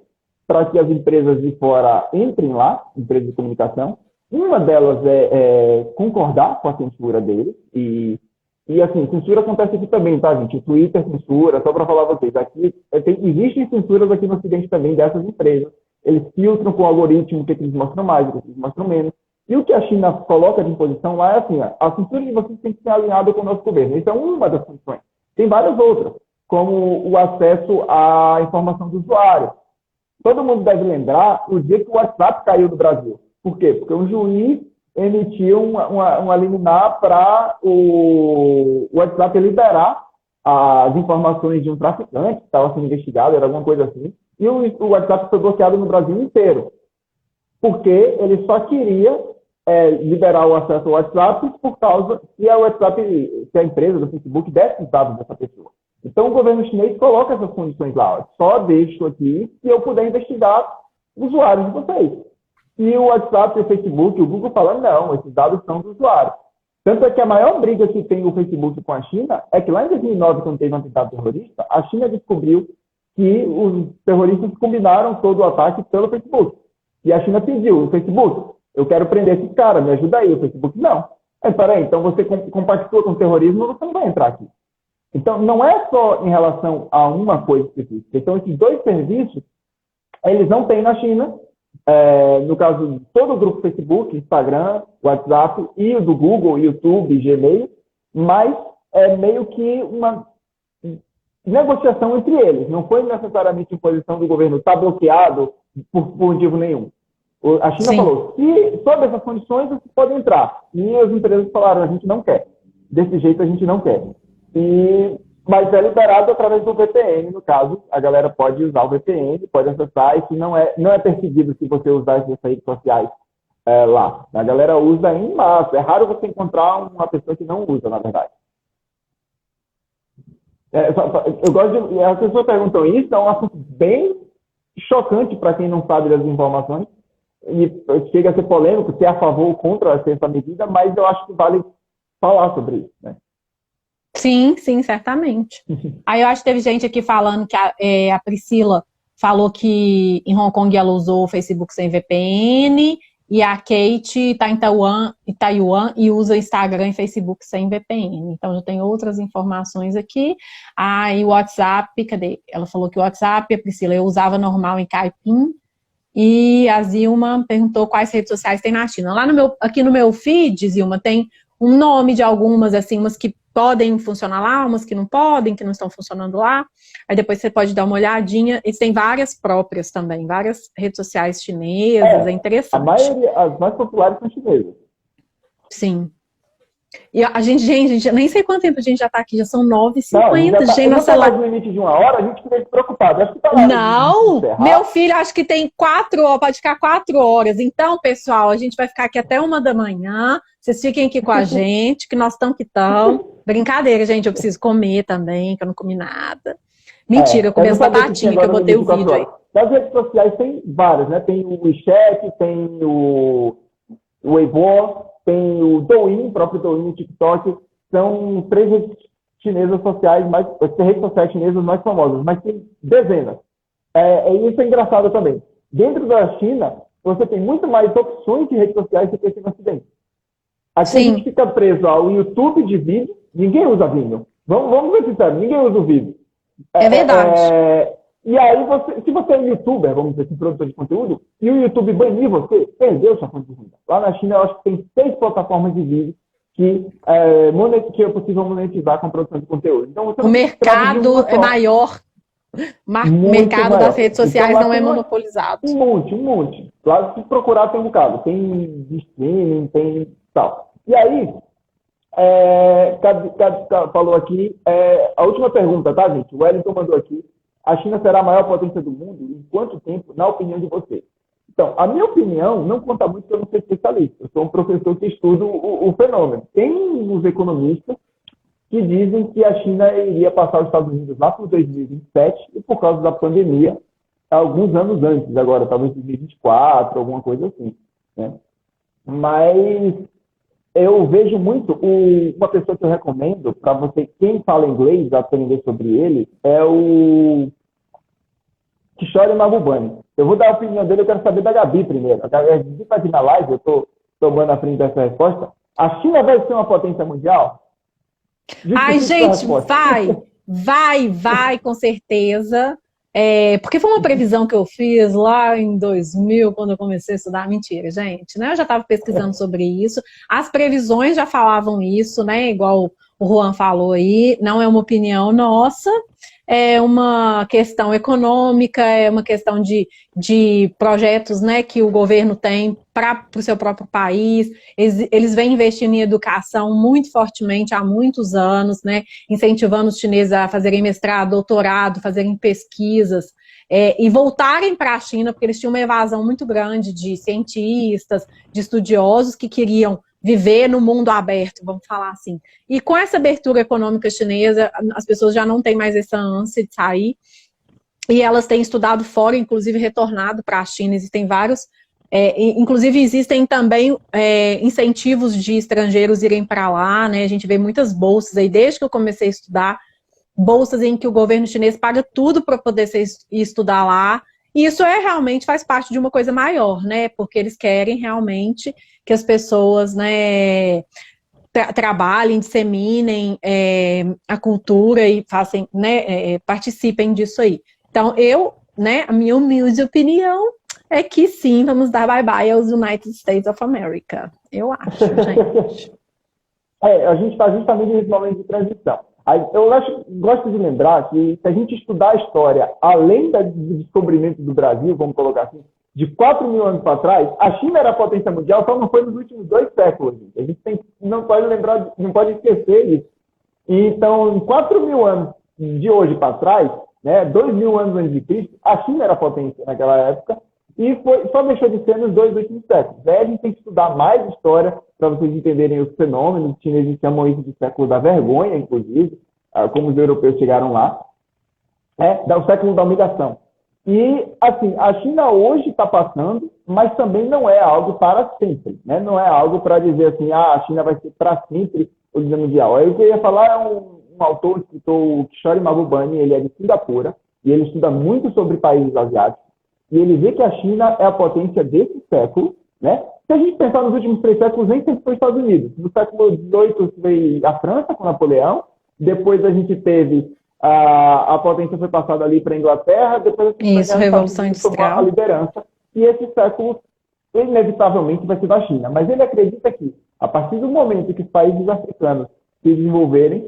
para que as empresas de fora entrem lá, empresas de comunicação. Uma delas é concordar com a censura deles. E assim, censura acontece aqui também, tá, gente? O Twitter censura, só para falar a vocês. Aqui, existem censuras aqui no Ocidente também dessas empresas. Eles filtram com o algoritmo o que eles mostram mais, o que eles mostram menos. E o que a China coloca de imposição lá é assim, ó, a censura de vocês tem que ser alinhada com o nosso governo. Isso é uma das funções. Tem várias outras, como o acesso à informação do usuário. Todo mundo deve lembrar o dia que o WhatsApp caiu no Brasil. Por quê? Porque o juiz emitiu uma liminar para o WhatsApp liberar as informações de um traficante que estava sendo investigado, era alguma coisa assim, e o WhatsApp foi bloqueado no Brasil inteiro, porque ele só queria liberar o acesso ao WhatsApp por causa que se a empresa do Facebook desse os dados dessa pessoa. Então, o governo chinês coloca essas condições lá. Ó. Só deixo aqui se eu puder investigar usuários de vocês. E o WhatsApp, o Facebook, o Google falam, não, esses dados são dos usuários. Tanto é que a maior briga que tem o Facebook com a China é que lá em 2009, quando teve um atentado terrorista, a China descobriu que os terroristas combinaram todo o ataque pelo Facebook. E a China pediu, o Facebook, eu quero prender esse cara, me ajuda aí. O Facebook, não. Peraí, então você compactua com o terrorismo, você não vai entrar aqui. Então, não é só em relação a uma coisa específica. Então, esses dois serviços, eles não têm na China. No caso, todo o grupo Facebook, Instagram, WhatsApp e o do Google, YouTube, Gmail, mas é meio que uma negociação entre eles. Não foi necessariamente imposição do governo, está bloqueado por motivo nenhum. A China Sim. falou, se sob essas condições, você pode entrar. E as empresas falaram, a gente não quer. Desse jeito, a gente não quer. Mas é liberado através do VPN, no caso, a galera pode usar o VPN, pode acessar, e não é perseguido se você usar essas redes sociais lá. A galera usa em massa. É raro você encontrar uma pessoa que não usa, na verdade. Eu gosto de... As pessoas perguntam isso, é um assunto bem chocante para quem não sabe das informações, e chega a ser polêmico, se é a favor ou contra essa medida, mas eu acho que vale falar sobre isso, né? Sim, sim, certamente. Aí eu acho que teve gente aqui falando que a Priscila falou que em Hong Kong ela usou o Facebook sem VPN, e a Kate está em Taiwan e usa Instagram e Facebook sem VPN. Então já tem outras informações aqui. E o WhatsApp, cadê? Ela falou que o WhatsApp, a Priscila, eu usava normal em Caipim, e a Zilma perguntou quais redes sociais tem na China. Aqui no meu feed, Zilma, tem um nome de algumas, assim, umas que podem funcionar lá, umas que não podem, que não estão funcionando lá. Aí depois você pode dar uma olhadinha. Eles têm várias próprias também, várias redes sociais chinesas, é interessante. A maioria, as mais populares são chinesas. Sim. E a gente, eu nem sei quanto tempo a gente já tá aqui, já são 9h50, gente. Não tá mais no limite de 1 hora, a gente fica preocupado. Acho que tá lá não, meu filho, acho que tem 4 horas, pode ficar 4 horas. Então, pessoal, a gente vai ficar aqui até 1 da manhã. Vocês fiquem aqui com a gente, que nós estamos que estamos. Brincadeira, gente, eu preciso comer também, que eu não comi nada. Mentira, eu comi as batatinhas que eu botei o vídeo aí. Nas redes sociais tem várias, né? Tem o WeChat, tem o Weibo, tem o Douyin, o próprio Douyin, o TikTok. São 3 redes chinesas sociais, redes sociais chinesas mais famosas, mas tem dezenas. Isso é engraçado também. Dentro da China, você tem muito mais opções de redes sociais do que aqui no Ocidente. Aqui a gente fica preso ao YouTube de vídeo, ninguém usa vídeo. Vamos ser sinceros, ninguém usa o vídeo. É verdade. E aí, se você é um youtuber, vamos dizer assim, produtor de conteúdo, e o YouTube banir você, perdeu sua fonte de renda. Lá na China, eu acho que tem 6 plataformas de vídeo que é possível monetizar com a produção de conteúdo. Então, o mercado é maior. O mercado maior. Das redes sociais então, não é monopolizado. Um monte. Lá, se procurar, tem um bocado. Tem streaming, tem tal. E aí, falou aqui, a última pergunta, tá, gente? O Wellington mandou aqui. A China será a maior potência do mundo? Em quanto tempo, na opinião de vocês? Então, a minha opinião não conta muito porque eu não sou especialista. Eu sou um professor que estuda o fenômeno. Tem uns economistas que dizem que a China iria passar os Estados Unidos lá por 2027 e por causa da pandemia, alguns anos antes, agora, talvez 2024, alguma coisa assim, né? Mas eu vejo muito, uma pessoa que eu recomendo para você, quem fala inglês, aprender sobre ele, é o Kishore Mahbubani. Eu vou dar a opinião dele, eu quero saber da Gabi primeiro. A Gabi está aqui na live, eu estou tomando a frente dessa resposta. A China vai ser uma potência mundial? Ai, gente, vai, com certeza. Porque foi uma previsão que eu fiz lá em 2000, quando eu comecei a estudar. Mentira, gente, né? Eu já estava pesquisando sobre isso. As previsões já falavam isso, né? Igual o Juan falou aí. Não é uma opinião nossa, é uma questão econômica, é uma questão de projetos, né, que o governo tem para o seu próprio país. Eles vêm investindo em educação muito fortemente há muitos anos, né, incentivando os chineses a fazerem mestrado, doutorado, fazerem pesquisas, e voltarem para a China, porque eles tinham uma evasão muito grande de cientistas, de estudiosos que queriam viver no mundo aberto, vamos falar assim. E com essa abertura econômica chinesa, as pessoas já não têm mais essa ânsia de sair, e elas têm estudado fora, inclusive retornado para a China. Existem vários, inclusive existem também incentivos de estrangeiros irem para lá, né? A gente vê muitas bolsas aí, desde que eu comecei a estudar, bolsas em que o governo chinês paga tudo para poder estudar lá. E isso realmente faz parte de uma coisa maior, né? Porque eles querem realmente que as pessoas, né, trabalhem, disseminem a cultura e façam, né, participem disso aí. Então, a minha humilde opinião é que sim, vamos dar bye-bye aos United States of America. Eu acho, gente. A gente está justamente nesse momento de transição. Eu gosto de lembrar que se a gente estudar a história, além do descobrimento do Brasil, vamos colocar assim, de 4 mil anos para trás, a China era a potência mundial, só não foi nos últimos 2 séculos. A gente não pode lembrar, não pode esquecer isso. Então, em 4 mil anos de hoje para trás, né, 2 mil anos antes de Cristo, a China era a potência naquela época e só deixou de ser nos 2 últimos séculos. A gente tem que estudar mais história para vocês entenderem os fenômenos. Os chineses chamam isso de século da vergonha, inclusive, como os europeus chegaram lá, o século da humilhação. E, assim, a China hoje está passando, mas também não é algo para sempre, né? Não é algo para dizer assim, a China vai ser para sempre o líder mundial. Aí o que eu ia falar é um autor, escritor, o Kishore Mahbubani, ele é de Singapura, e ele estuda muito sobre países asiáticos, e ele vê que a China é a potência desse século, né? Se a gente pensar nos últimos 3 séculos, nem sempre foi os Estados Unidos. No século XVIII veio a França com Napoleão, depois a gente teve a potência foi passada ali para a Inglaterra, depois a Revolução Industrial, a liderança, e esse século inevitavelmente vai ser da China. Mas ele acredita que, a partir do momento que os países africanos se desenvolverem,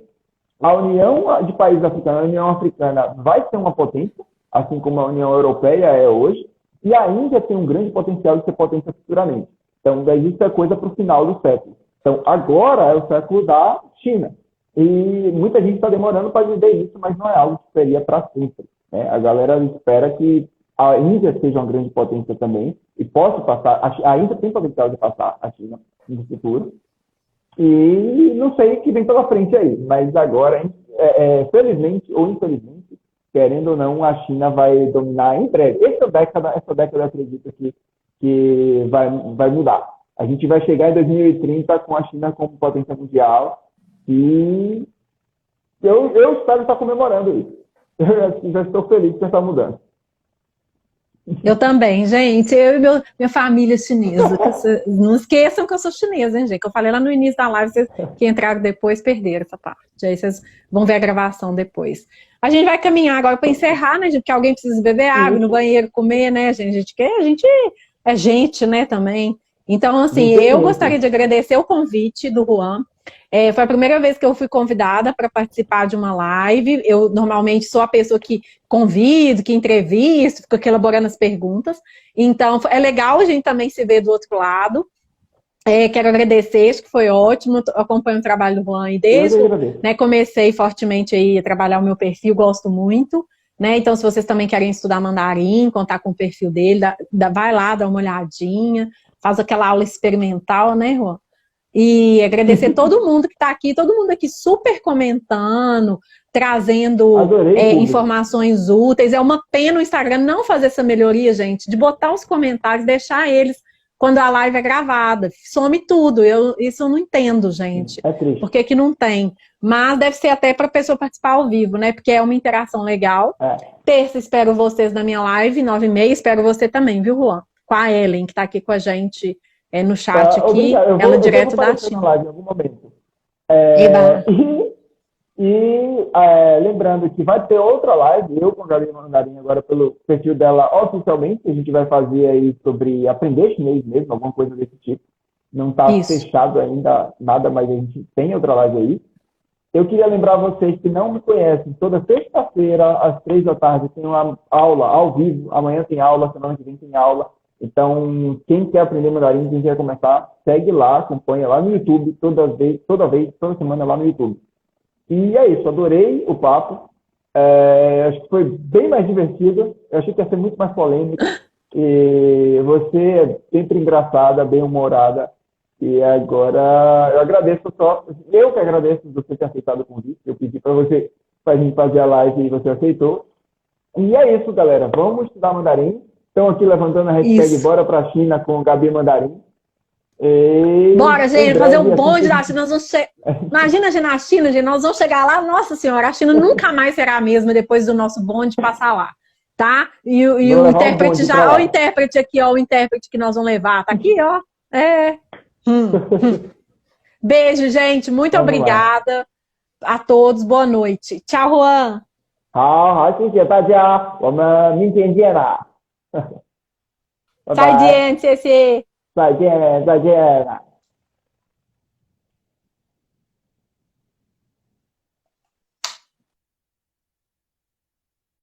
a União de Países Africanos, a União Africana vai ser uma potência, assim como a União Europeia é hoje, e a Índia tem um grande potencial de ser potência futuramente. Então, isso é coisa para o final do século. Então, agora é o século da China. E muita gente está demorando para dizer isso, mas não é algo que seria para sempre, né? A galera espera que a Índia seja uma grande potência também e possa passar. A Índia tem potencial de passar a China no futuro. E não sei o que vem pela frente aí, mas agora, felizmente ou infelizmente, querendo ou não, a China vai dominar em breve. Essa década eu acredito que vai mudar. A gente vai chegar em 2030 com a China como potência mundial. E eu espero estar comemorando isso. Eu já estou feliz com essa mudança. Eu também, gente. Eu e minha família chinesa. Não esqueçam que eu sou chinesa, hein, gente? Que eu falei lá no início da live, vocês que entraram depois perderam essa parte. Aí vocês vão ver a gravação depois. A gente vai caminhar agora para encerrar, né, gente? Porque alguém precisa beber água, no banheiro, comer, né, gente? A gente é gente, né, também. Então, assim, eu gostaria de agradecer o convite do Juan. Foi a primeira vez que eu fui convidada para participar de uma live. Eu normalmente sou a pessoa que convido, que entrevisto, fico aqui elaborando as perguntas. Então, é legal a gente também se ver do outro lado. Quero agradecer, acho que foi ótimo. Acompanho o trabalho do Juan aí desde, né, comecei fortemente aí a trabalhar o meu perfil, gosto muito. Né? Então, se vocês também querem estudar mandarim, contar com o perfil dele, vai lá, dá uma olhadinha, faz aquela aula experimental, né, Juan? E agradecer todo mundo que está aqui, todo mundo aqui super comentando, trazendo informações úteis. É uma pena o Instagram não fazer essa melhoria, gente, de botar os comentários, deixar eles quando a live é gravada. Some tudo. Isso eu não entendo, gente. É triste. Por que que não tem? Mas deve ser até para a pessoa participar ao vivo, né? Porque é uma interação legal. É. Terça, espero vocês na minha live, 9h30. Espero você também, viu, Juan? Com a Ellen, que está aqui com a gente no chat aqui. Obrigado. Ela direto eu da aparecer China. na live em algum momento. Eba. Lembrando que vai ter outra live, eu com a Gabi Mandarim, agora pelo perfil dela oficialmente, que a gente vai fazer aí sobre aprender chinês mesmo, alguma coisa desse tipo. Não está Isso. fechado ainda nada, mas a gente tem outra live aí. Eu queria lembrar vocês que não me conhecem, toda sexta-feira, às 3 da tarde, tem uma aula ao vivo. Amanhã tem aula, semana que vem tem aula. Então, quem quer aprender mandarim, quem quer começar, segue lá, acompanha lá no YouTube, toda semana lá no YouTube. E é isso, adorei o papo. Acho que foi bem mais divertido. Eu achei que ia ser muito mais polêmico. E você é sempre engraçada, bem-humorada. E agora eu agradeço eu que agradeço você ter aceitado o convite. Eu pedi para você, para a gente fazer a live e você aceitou. E é isso, galera. Vamos estudar mandarim. Estão aqui levantando a hashtag Isso. Bora pra China com Gabi Mandarim. Bora, gente, fazer um bonde da assim, China. Imagina a gente na China, gente, nós vamos chegar lá, nossa senhora, a China nunca mais será a mesma depois do nosso bonde passar lá, tá? E o intérprete já, ó, o intérprete aqui, ó, o intérprete que nós vamos levar, tá aqui, ó. Beijo, gente, muito obrigada a todos, boa noite. Tchau, Juan. 好，谢谢大家，我们明天见啦。拜拜，再见，谢谢。再见，再见。